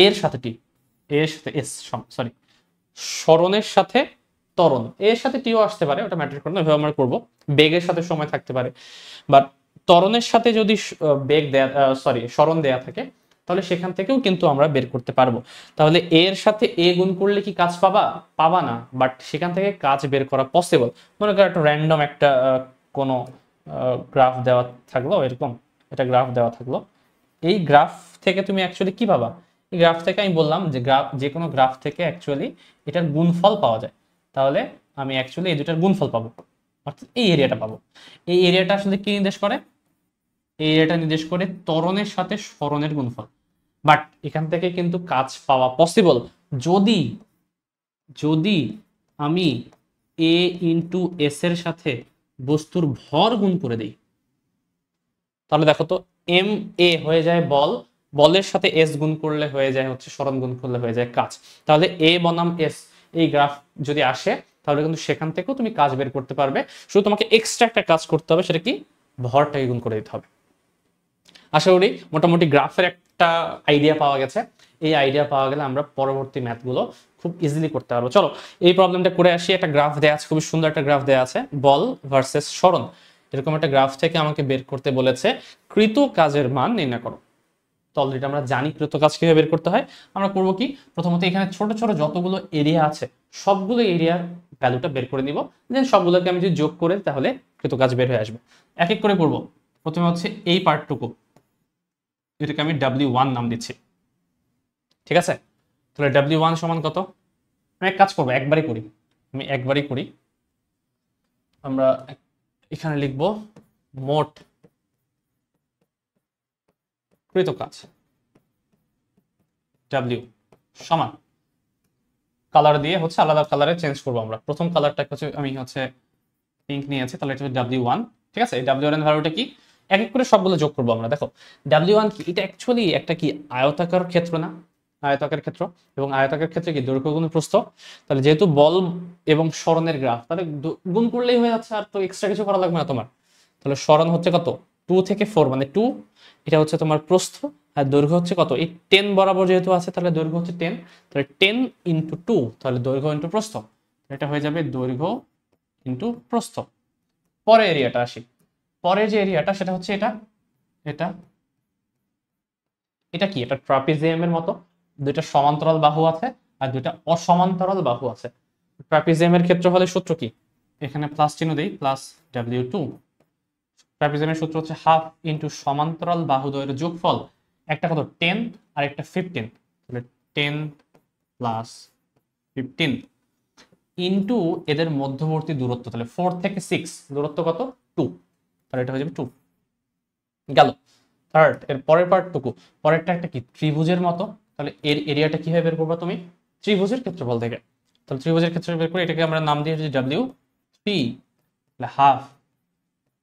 এর সাথে টি, এর সাথে এস, সরি সরণের সাথে ত্বরণ, এর সাথে টিও আসতে পারে, ওটা ম্যাটার করে না, এভাবে আমরা করবো। বেগের সাথে সময় থাকতে পারে, বাট ত্বরণের সাথে যদি বেগ দেয়া, সরি সরণ দেয়া থাকে, তাহলে সেখান থেকেও কিন্তু আমরা বের করতে পারবো। তাহলে এর সাথে এ গুণ করলে কি কাজ পাবা? পাবা না, বাট সেখান থেকে কাজ বের করা পসিবল। মনে করো একটা র্যান্ডম একটা কোনো গ্রাফ দেওয়া থাকলো, এরকম একটা গ্রাফ দেওয়া থাকলো, এই গ্রাফ থেকে তুমি অ্যাকচুয়ালি কি পাবা? এই গ্রাফ থেকে আমি বললাম যে গ্রাফ, যে কোনো গ্রাফ থেকে অ্যাকচুয়ালি এটার গুণফল পাওয়া যায়। তাহলে আমি অ্যাকচুয়ালি এই দুটার গুণফল পাবো, অর্থাৎ এই এরিয়াটা পাবো। এই এরিয়াটা আসলে কি নির্দেশ করে? এই এরিয়াটা নির্দেশ করে ত্বরণের সাথে সরণের গুণফল। বাট এখান থেকে কিন্তু কাজ পাওয়া পসিবল যদি, যদি আমি এ ইন্টু এস এর সাথে বস্তুর ভর গুণ করে দিই। তাহলে দেখো তো, এম এ হয়ে যায় বল, বলের সাথে এস গুণ করলে হয়ে যায় হচ্ছে সরণ গুণ করলে হয়ে যায় কাজ। তাহলে এ বনাম এস এই গ্রাফ যদি আসে, তাহলে কিন্তু সেখান থেকেও তুমি কাজ বের করতে পারবে। শুধু তোমাকে এক্সট্রা একটা কাজ করতে হবে, সেটা কি? ভরটাকে গুণ করে দিতে হবে। আশা করি মোটামুটি গ্রাফের একটা আইডিয়া পাওয়া গেছে। এই আইডিয়া পাওয়া গেলে আমরা পরবর্তী ম্যাথগুলো খুব ইজিলি করতে পারবো। চলো এই প্রবলেমটা করে আসি। একটা গ্রাফ দেওয়া আছে, খুবই সুন্দর একটা গ্রাফ দেওয়া আছে, বল ভার্সেস সরণ। এরকম একটা গ্রাফ থেকে আমাকে বের করতে বলেছে কৃত কাজের মান নির্ণয় করো। তো অলরেডি আমরা জানি কৃত কাজ কিভাবে বের করতে হয়। আমরা করবো কি, প্রথমত এখানে ছোট ছোট যতগুলো এরিয়া আছে সবগুলো এরিয়ার ভ্যালুটা বের করে নিব, দেন সবগুলোকে আমি যদি যোগ করে তাহলে কৃত কাজ বের হয়ে আসবে। এক এক করে করবো। প্রথমে হচ্ছে এই পার্টটুকু, এটাকে আমি W1 নাম দিচ্ছি, ঠিক আছে? তাহলে W1 সমান কত? আমি এক কাজ করবো, একবারই করি, আমি একবারই করি। আমরা এখানে লিখব মোট কৃত কাজ W সমান, কালার দিয়ে হচ্ছে আলাদা কালারে চেঞ্জ করবো আমরা। প্রথম কালারটাকে হচ্ছে আমি হচ্ছে পিঙ্ক নিয়েছি, তাহলে এটা হচ্ছে W1, ঠিক আছে? W1 এর ভ্যালুটা কি? এক এক করে সবগুলো যোগ করবো আমরা। দেখো W1 কি? এটা অ্যাকচুয়ালি একটা কি আয়তাকার ক্ষেত্র না? আয়তাকার ক্ষেত্র, এবং আয়তাকার ক্ষেত্রে কি দৈর্ঘ্য গুণ প্রস্থ। তাহলে যেহেতু বল এবং সরণের গ্রাফ, তাহলে গুণ করলেই হয়ে যাচ্ছে, আর তো এক্সট্রা কিছু করা লাগবে না তোমার। তাহলে সরণ হচ্ছে কত? 2 থেকে 4 মানে 2, এটা হচ্ছে তোমার প্রস্থ, আর দৈর্ঘ্য হচ্ছে কত? এই 10 বরাবর যেহেতু আছে, তাহলে দৈর্ঘ্য হচ্ছে 10, তাহলে 10 ইন্টু 2, তাহলে দৈর্ঘ্য ইন্টু প্রস্থ, এটা হয়ে যাবে দৈর্ঘ্য ইন্টু প্রস্থ। পরে এরিয়াটা আসি, পরের যে এরিয়াটা সেটা হচ্ছে এটা, এটা এটা কি? এটা ট্রাপিজিয়ামের মতো, দুইটা সমান্তরাল বাহু আছে আর দুইটা অসমান্তরাল বাহু আছে। ট্রাপিজিয়ামের ক্ষেত্রে হলে সূত্র কি? এখানে প্লাস চিহ্ন দেই, প্লাস W2। ট্রাপিজিয়ামের সূত্র হচ্ছে হাফ ইন্টু সমান্তরাল বাহু দ্বয়ের যোগফল, একটা কত 10 আর একটা 15, তাহলে 10 প্লাস 15 ইন্টু এদের মধ্যবর্তী দূরত্ব, তাহলে 4 থেকে 6 দূরত্ব কত? 2, তাহলে এটা হয়ে যাবে 2 গেল। থার্ড এর পরের পার্টটুকু, পরেরটা একটা কি ত্রিভুজের মতো, তাহলে এর এরিয়াটা কিভাবে বের করবে তুমি? ত্রিভুজের ক্ষেত্রফল থেকে। তাহলে ত্রিভুজের ক্ষেত্রফল বের করে এটাকে আমরা নাম দিয়ে হচ্ছে W3, তাহলে হাফ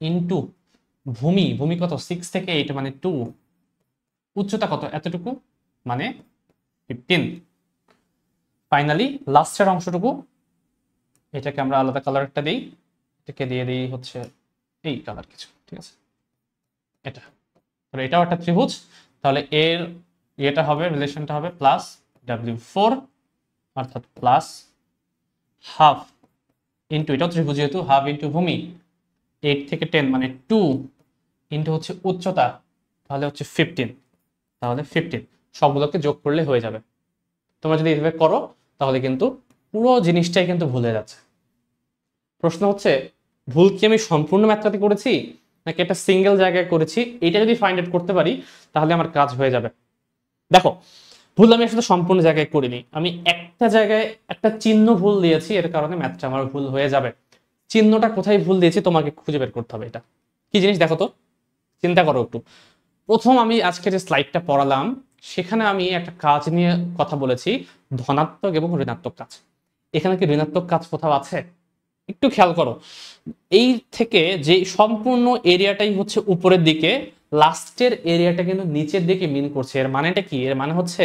ইন্টু ভূমি, ভূমি কত? 6 থেকে 8 মানে 2, উচ্চতা কত? এতটুকু মানে 15। ফাইনালি লাস্টের অংশটুকু, এটাকে আমরা আলাদা কালার একটা দিই, এটাকে দিয়ে দিই হচ্ছে এই কালার কিছু, ঠিক আছে? এটা, তাহলে এটাও একটা ত্রিভুজ, তাহলে এর এটা হবে, রিলেশনটা হবে প্লাস W4, অর্থাৎ প্লাস হাফ ইন্টু, এটাও ত্রিভুজ যেহেতু, হাফ ইন্টু ভূমি 8 থেকে 10 মানে 2 ইন্টু হচ্ছে উচ্চতা, তাহলে হচ্ছে 15, তাহলে 15 সবগুলোকে যোগ করলে হয়ে যাবে। তোমরা যদি এইভাবে করো তাহলে কিন্তু পুরো জিনিসটাই কিন্তু ভুল হয়ে যাচ্ছে। প্রশ্ন হচ্ছে ভুল কি আমি সম্পূর্ণ ম্যাথটাতে করেছি নাকি একটা সিঙ্গেল জায়গায় করেছি, এটা যদি ফাইন্ড আউট করতে পারি তাহলে আমার কাজ হয়ে যাবে। দেখো ভুল আমি আসলে সম্পূর্ণ জায়গায় করিনি, আমি একটা জায়গায় একটা চিহ্ন ভুল দিয়েছি, এর কারণে ম্যাথটা আমার ভুল হয়ে যাবে। চিহ্নটা কোথায় ভুল দিয়েছি তোমাকে খুঁজে বের করতে হবে। এটা কি জিনিস দেখো তো, চিন্তা করো একটু। প্রথম আমি আজকে যে স্লাইডটা পড়ালাম সেখানে আমি একটা কাজ নিয়ে কথা বলেছি, ধনাত্মক এবং ঋণাত্মক কাজ। এখানে কি ঋণাত্মক কাজ কোথাও আছে? একটু খেয়াল করো। এই থেকে যে সম্পূর্ণ এরিয়াটাই হচ্ছে উপরের দিকে, লাস্টের এরিয়াটা কিন্তু নিচের দিকে মিন করছে। এর মানেটা কি? এর মানে হচ্ছে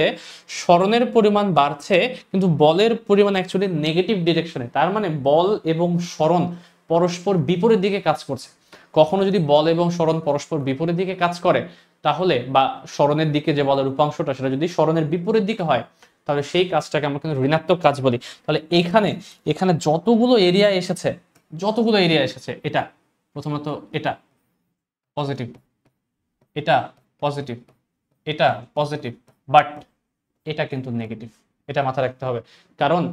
সরণের পরিমাণ বাড়ছে কিন্তু বলের পরিমাণ অ্যাকচুয়ালি নেগেটিভ ডিরেকশনে। তার মানে বল এবং সরণ পরস্পর বিপরীত দিকে কাজ করছে। কখনো যদি বল এবং সরণ পরস্পর বিপরীত দিকে কাজ করে তাহলে, বা সরণের দিকে যে বলের উপাংশটা সেটা যদি সরণের বিপরীত দিকে হয়, তাহলে সেই কাজটাকে আমরা কিন্তু ঋণাত্মক কাজ বলি। তাহলে এখানে এখানে যতগুলো এরিয়া এসেছে এটা প্রথমত এটা পজিটিভ, এটা পজিটিভ, এটা পজিটিভ, বাট এটা কিন্তু নেগেটিভ। এটা মাথায় রাখতে হবে। কারণ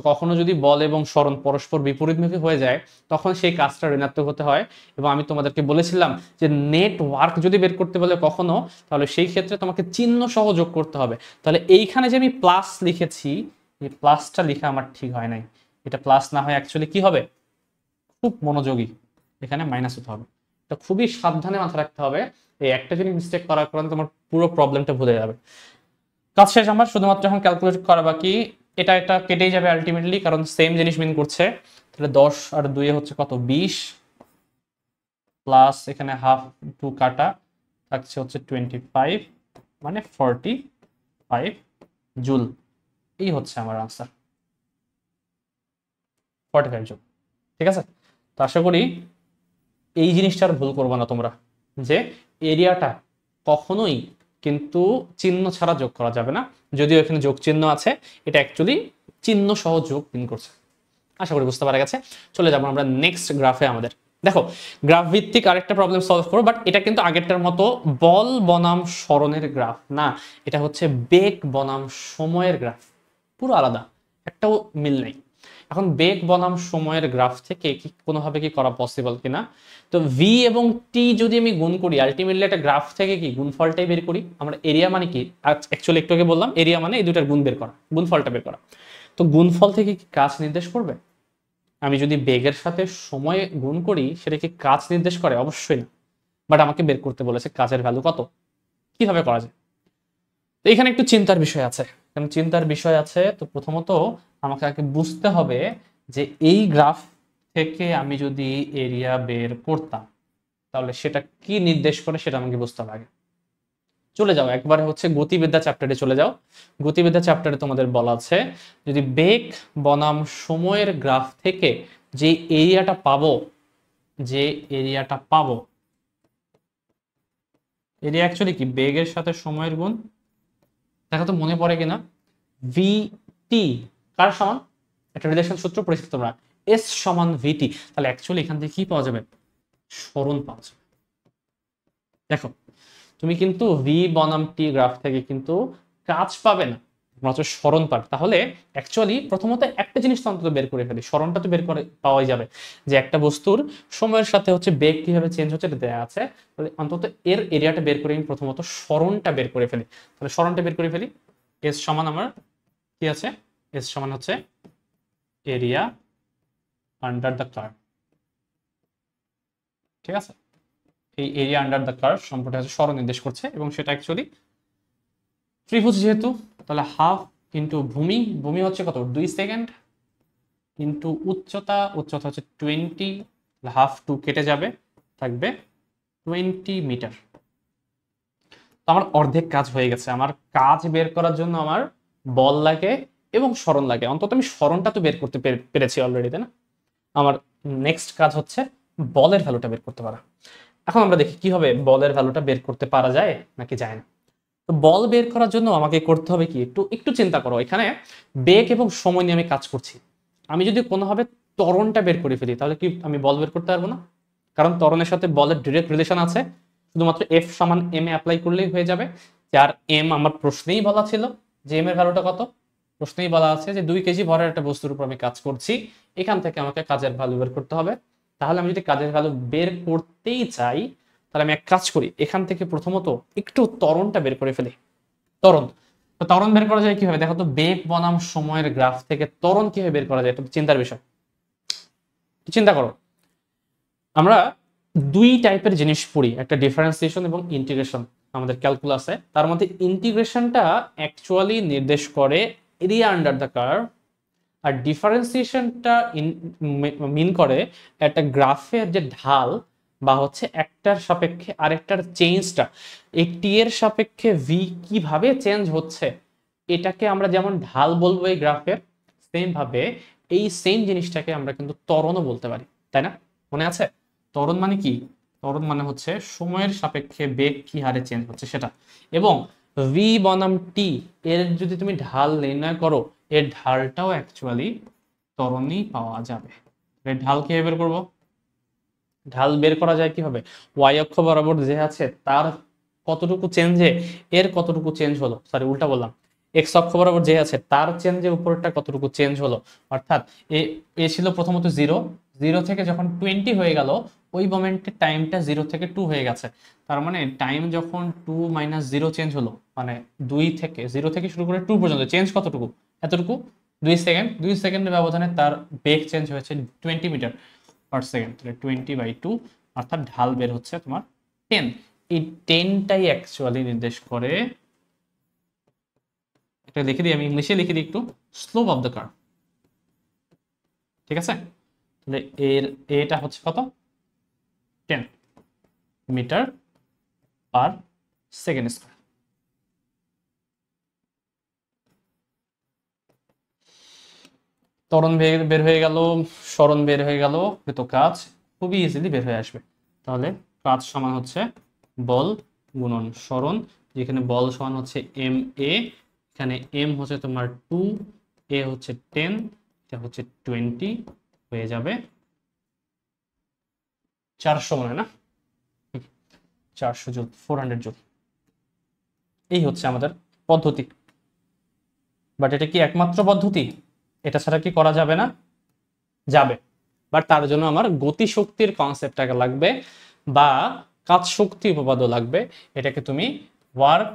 কখনো যদি বল এবং সরণ পরস্পর বিপরীতমুখী হয়ে যায় তখন সেই কাজটা ঋণাত্মক হতে হয়। এবং আমি তোমাদেরকে বলেছিলাম যে নেটওয়ার্ক যদি বের করতে বলে কখনো, তাহলে সেই ক্ষেত্রে তোমাকে চিহ্ন সহ যোগ করতে হবে। তাহলে এইখানে যে আমি প্লাস লিখেছি, এই প্লাসটা লেখা আমার ঠিক হয় নাই। এটা প্লাস না হয় অ্যাকচুয়ালি কি হবে, খুব মনোযোগী, এখানে মাইনাস হতে হবে। এটা খুবই সাবধানে মাথায় রাখতে হবে। এই একটা জিনিস মিস্টেক করার কারণে তোমার পুরো প্রবলেমটা ভুলে যাবে। কাজ শেষ আমার, শুধুমাত্র এখন ক্যালকুলেট করা বাকি। এটা এটা কেটেই যাবে আলটিমেটলি, কারণ সেম জিনিস মিন করছে। তাহলে 10 আর 2 হচ্ছে কত, 20, প্লাস এখানে হাফ টু কাটা থাকছে হচ্ছে 25, মানে 45 জুল। এই হচ্ছে আমার আনসার, 45 জুল। ঠিক আছে, তো আশা করি এই জিনিসটা আর ভুল করবো না তোমরা, যে এরিয়াটা কখনোই কিন্তু চিহ্ন ছাড়া যোগ করা যাবে না। যদিও এখানে যোগ চিহ্ন আছে, এটা অ্যাকচুয়ালি চিহ্ন সহ যোগ মিন করছে। আশা করি বুঝতে পারা গেছে। চলে যাবো আমরা নেক্সট গ্রাফে। আমাদের দেখো গ্রাফ ভিত্তিক আরেকটা প্রবলেম সলভ করবো, বাট এটা কিন্তু আগেরটার মতো বল বনাম সরণের গ্রাফ না, এটা হচ্ছে বেগ বনাম সময়ের গ্রাফ। পুরো আলাদা, একটাও মিল নেই। এখন বেগ বনাম সময়ের গ্রাফ থেকে কি কোনোভাবে কি করা পসিবল কিনা। তো ভি এবং টি যদি আমি গুণ করি, আলটিমেটলি একটা গ্রাফ থেকে কি গুণফলটাই বের করি আমরা। এরিয়া মানে কি, অ্যাকচুয়ালি একটু আগে বললাম এরিয়া মানে এই দুটার গুণ বের করা, গুণফলটা বের করা। তো গুণফল থেকে কি কাজ নির্দেশ করবে? আমি যদি বেগের সাথে সময় গুণ করি সেটা কি কাজ নির্দেশ করে? অবশ্যই না। বাট আমাকে বের করতে বলেছে কাজের ভ্যালু কত, কিভাবে করা যায়। তো এখানে একটু চিন্তার বিষয় আছে। কারণ চিন্তার বিষয় আছে, তো প্রথমত আমাকে আগে বুঝতে হবে যে এই গ্রাফ থেকে আমি যদি এরিয়া বের করতাম তাহলে সেটা কি নির্দেশ করে সেটা আমাকে বুঝতে হবে আগে। চলে যাও একবারে হচ্ছে গতিবিদ্যা চ্যাপ্টারে চলে যাও। গতিবিদ্যা চ্যাপ্টারে তোমাদের বলা আছে যদি বেগ বনাম সময়ের গ্রাফ থেকে যে এরিয়াটা পাবো, যে এরিয়াটা পাবো, এরিয়া অ্যাকচুয়ালি কি বেগের সাথে সময়ের গুণ। দেখা তো মনে পড়ে কিনা, ভি টি কার সমান, একটা রিলেশন সূত্র পরিচিত তোমরা, এস সমান ভিটি। তাহলে অ্যাকচুয়ালি এখান থেকে কি পাওয়া যাবে, সরণ পাওয়া যাবে। দেখো তুমি কিন্তু ভি বনাম টি গ্রাফ থেকে কিন্তু কাজ পাবে না, মাত্র সরণ পাবে। তাহলে অ্যাকচুয়ালি প্রথমত একটা জিনিস তো অন্তত বের করে ফেলি, সরণটা তো বের করে পাওয়াই যাবে, যে একটা বস্তুর সময়ের সাথে হচ্ছে বেগ কিভাবে চেঞ্জ হচ্ছে এটা দেওয়া আছে। তাহলে অন্তত এর এরিয়াটা বের করে আমি প্রথমত সরণটা বের করে ফেলি। তাহলে সরণটা বের করে ফেলি। এস সমান আমার কি আছে, এস সমান হচ্ছে এরিয়া আন্ডার দ্য কার্ভ। ঠিক আছে, এই এরিয়া আন্ডার দ্য কার্ভ সম্পর্কে হচ্ছে সরণ নির্দেশ করছে, এবং সেটা অ্যাকচুয়ালি ত্রিভুজ যেহেতু, তাহলে হাফ ইন্টু ভূমি, ভূমি হচ্ছে কত 2 সেকেন্ড, ইন্টু উচ্চতা, উচ্চতা হচ্ছে 20, হাফ টু কেটে যাবে, থাকবে 20 মিটার। তো আমার অর্ধেক কাজ হয়ে গেছে। আমার কাজ বের করার জন্য আমার বল লাগে এবং সরণ লাগে, অন্তত আমি সরণটা তো বের করতে পেরেছি অলরেডি, তাই না। আমার নেক্সট কাজ হচ্ছে বলের ভ্যালুটা বের করতে পারা। এখন আমরা দেখি কিভাবে বলের ভ্যালুটা বের করতে পারা যায় নাকি যায় না। তো বল বের করার জন্য আমাকে করতে হবে কি, একটু একটু চিন্তা করো। এখানে বেগ এবং সময় নিয়ে আমি কাজ করছি। আমি যদি কোনোভাবে ত্বরণটা বের করে ফেলি তাহলে কি আমি বল বের করতে পারবো না? কারণ ত্বরণের সাথে বলের ডিরেক্ট রিলেশন আছে, শুধুমাত্র এফ সমান এম এ অ্যাপ্লাই করলেই হয়ে যাবে। যার এম আমার প্রশ্নেই বলা ছিল যে এম এর ভ্যালুটা কত, প্রশ্নেই বলা আছে যে 2 কেজি ভরের একটা বস্তুর উপর আমি কাজ করছি, এখান থেকে আমাকে কাজের ভ্যালু বের করতে হবে। তাহলে আমি যদি কাজের ভ্যালু বের করতেই চাই তাহলে আমি এক কাজ করি, এখান থেকে প্রথমত একটু ত্বরণটা বের করে ফেলি। ত্বরণ, তো ত্বরণ বের করা যায় কিভাবে দেখো তো, বেগ বনাম সময়ের গ্রাফ থেকে ত্বরণ কিভাবে বের করা যায়, এটা চিন্তার বিষয়। চিন্তা করো, আমরা দুই টাইপের জিনিস পড়ি, একটা ডিফারেন্সিয়েশন এবং ইন্টিগ্রেশন আমাদের ক্যালকুলাসে। তার মধ্যে ইন্টিগ্রেশনটা অ্যাকচুয়ালি নির্দেশ করে এরিয়া আন্ডার দ্য কার্ভ, আর ডিফারেন্সিয়েশনটা মিন করে একটা গ্রাফের যে ঢাল বা হচ্ছে একটার সাপেক্ষে আরেকটার চেঞ্জটা, একটি এর সাপেক্ষে ভি কিভাবে চেঞ্জ হচ্ছে, এটাকে আমরা যেমন ঢাল বলবো এই গ্রাফের, সেম ভাবে এই সেম জিনিসটাকে আমরা কিন্তু ত্বরণও বলতে পারি, তাই না? মনে আছে ত্বরণ মানে কি? ত্বরণ মানে হচ্ছে সময়ের সাপেক্ষে বেগ কি হারে চেঞ্জ হচ্ছে সেটা। এবং ভি বনাম টি এর যদি তুমি ঢাল নির্ণয় করো, এর ঢালটাও অ্যাকচুয়ালি ত্বরণেই পাওয়া যাবে। এর ঢাল কিভাবে বের করবো? ঢাল বের করা যায় কিভাবে? ওয়াই অক্ষ বরাবর যে আছে তার কতটুকু চেঞ্জে এর কতটুকু চেঞ্জ হলো, সরি উল্টা বললাম, এক্স অক্ষ বরাবর যে আছে তার চেঞ্জে উপরটা কতটুকু চেঞ্জ হলো। অর্থাৎ এ ছিল প্রথমত 0, 0 থেকে যখন 20 হয়ে গেল ওই মোমেন্টে টাইমটা 0 থেকে 2 হয়ে গেছে। তার মানে টাইম যখন 2 - 0 চেঞ্জ হলো, মানে 0 থেকে শুরু করে 2 পর্যন্ত চেঞ্জ কতটুকু? এতটুকু, 2 সেকেন্ড। 2 সেকেন্ডের ব্যবধানে তার বেগ চেঞ্জ হয়েছে 20 মিটার পার সেকেন্ড। তাহলে 20/2, অর্থাৎ ঢাল বের হচ্ছে তোমার 10। এই 10টাই অ্যাকচুয়ালি নির্দেশ করে, এটা লিখে দিই, আমি ইংলিশে লিখে দিই একটু, স্লোপ অফ দ্য কার্ভ। ঠিক আছে? তাহলে এটা হচ্ছে কত? 10 মিটার পার সেকেন্ড স্কয়ার। ত্বরণ বের হয়ে গেল, সরণ বের হয়ে গেল, তো কাজ খুবই ইজিলি বের হয়ে আসবে। তাহলে কাজ সমান হচ্ছে বল গুণন সরণ, যেখানে বল সমান হচ্ছে এম এ, এখানে এম হচ্ছে তোমার 2, এ হচ্ছে 10, এটা হচ্ছে 20, হয়ে যাবে 400, মনে হয় না? 400 জুল, 400 জুল। এই হচ্ছে আমাদের পদ্ধতি। বাট এটা কি একমাত্র পদ্ধতি? এটা ছাড়া কি করা যাবে না? যাবে, বাট তার জন্য আমার গতিশক্তির কনসেপ্টটাকে লাগবে বা কাজ শক্তি উপপাদ্য লাগবে। এটাকে তুমি ওয়ার্ক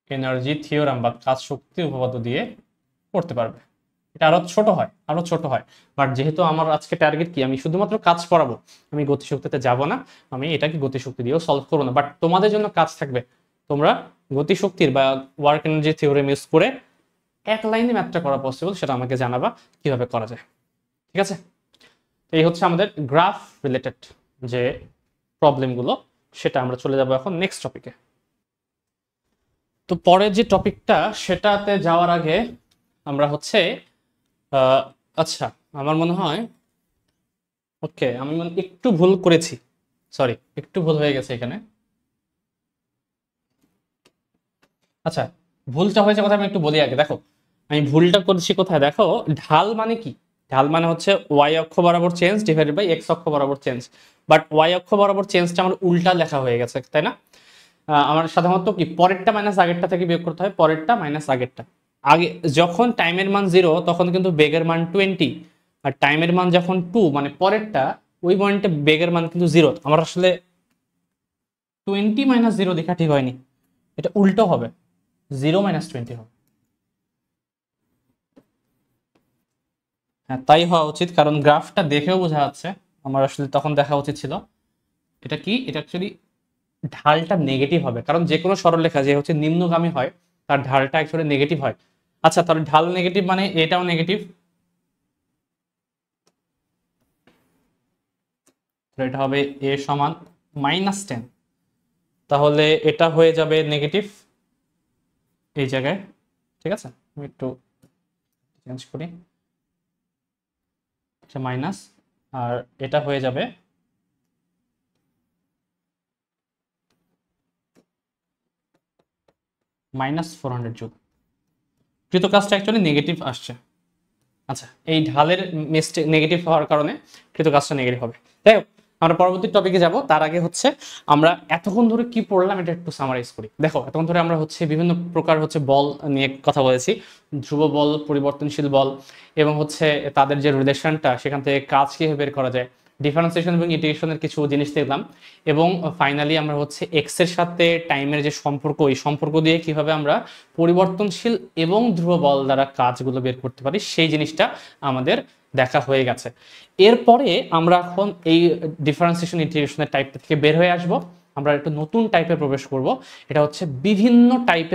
এনার্জি থিওরাম বা কাজ শক্তি উপপাদ্য দিয়ে করতে পারবে। এটা আরো ছোট হয়, আরো ছোট হয়। বাট যেহেতু আমার আজকে টার্গেট কি, আমি শুধুমাত্র কাজ পড়াবো, আমি গতিশক্তিতে যাব না, আমি এটাকে গতিশক্তি দিয়েও সলভ করবো না। বাট তোমাদের জন্য কাজ থাকবে, তোমরা গতিশক্তির বা ওয়ার্ক এনার্জি থিওরাম ইউজ করে এক লাইনে ম্যাথটা করা পসিবল, সেটা আমাকে জানাবা কিভাবে করা যায়। ঠিক আছে? এই হচ্ছে আমাদের গ্রাফ রিলেটেড যে প্রবলেমগুলো, সেটা আমরা চলে যাব এখন নেক্সট টপিকে। তো পরের যে টপিকটা সেটাতে যাওয়ার আগে আমরা হচ্ছে আচ্ছা, আমার মনে হয় ওকে, আমি একটু ভুল করেছি, সরি একটু ভুল হয়ে গেছে এখানে। আচ্ছা, ভুলটা হয়েছে কোথায় আমি একটু বলি আগে। দেখো আমি ভুলটা করেছি কোথায়, দেখো ঢাল মানে কি? ঢাল মানে হচ্ছে ওয়াই অক্ষ বরাবর চেঞ্জ ডিভাইডেড বাই এক্স অক্ষ বরাবর চেঞ্জ। বাট ওয়াই অক্ষ বরাবর চেঞ্জটা আমার উল্টা লেখা হয়ে গেছে, তাই না? আমার সাধারণত কি পরেরটা মাইনাস আগেরটা থেকে বিয়োগ করতে হয়, পরেরটা মাইনাস আগেরটা। আগে যখন টাইমের মান 0 তখন কিন্তু বেগের মান 20, আর টাইমের মান যখন 2 মানে পরেরটা, ওই পয়েন্টে বেগের মান কিন্তু 0। আমার আসলে 20 - 0 লেখা ঠিক হয়নি, এটা উল্টো হবে, 0 - 20 হবে। হ্যাঁ তাই হওয়া উচিত, কারণ গ্রাফটা দেখেও বোঝা যাচ্ছে। আমার আসলে তখন দেখা উচিত ছিল এটা কি, এটা অ্যাকচুয়ালি ঢালটা নেগেটিভ হবে, কারণ যে কোনো সরলরেখা যে হচ্ছে নিম্নগামী হয় তার ঢালটা অ্যাকচুয়ালি নেগেটিভ হয়। আচ্ছা, তাহলে ঢাল নেগেটিভ মানে এটাও নেগেটিভ, এটা হবে এ সমান -10, তাহলে এটা হয়ে যাবে নেগেটিভ এই জায়গায়। ঠিক আছে, আমি একটু চেঞ্জ করি, আচ্ছা মাইনাস, আর এটা হয়ে যাবে -400 জুল। কৃত কাজটা অ্যাকচুয়ালি নেগেটিভ আসছে। আচ্ছা, এই ঢালের মিস্টেক নেগেটিভ হওয়ার কারণে কৃত কাজটা নেগেটিভ হবে। যাই হোক, আমরা পরবর্তী টপিকে যাব, তার আগে হচ্ছে আমরা এতক্ষণ ধরে কি পড়লাম এটা একটু সামারাইজ করি। দেখো এতক্ষণ ধরে আমরা হচ্ছে বিভিন্ন প্রকার হচ্ছে বল নিয়ে কথা বলেছি, ধ্রুব বল, পরিবর্তনশীল বল, এবং হচ্ছে তাদের যে রিলেশনটা সেখান থেকে কাজ কিভাবে বের করা যায়, ডিফারেন্সিয়েশন এবং ইন্টিগ্রেশনের কিছু জিনিস দেখলাম, এবং ফাইনালি আমরা হচ্ছে এক্স এর সাথে টাইমের যে সম্পর্ক, এই সম্পর্ক দিয়ে কিভাবে আমরা পরিবর্তনশীল এবং ধ্রুব বল দ্বারা কাজগুলো বের করতে পারি সেই জিনিসটা আমাদের দেখা হয়ে গেছে। এরপরে আমরা এখন এই ডিফারেন্সিয়েশন ইন্টিগ্রেশনের টাইপ থেকে বের হয়ে আসব, আমরা একটা নতুন টাইপে প্রবেশ করব, এটা হচ্ছে বিভিন্ন টাইপের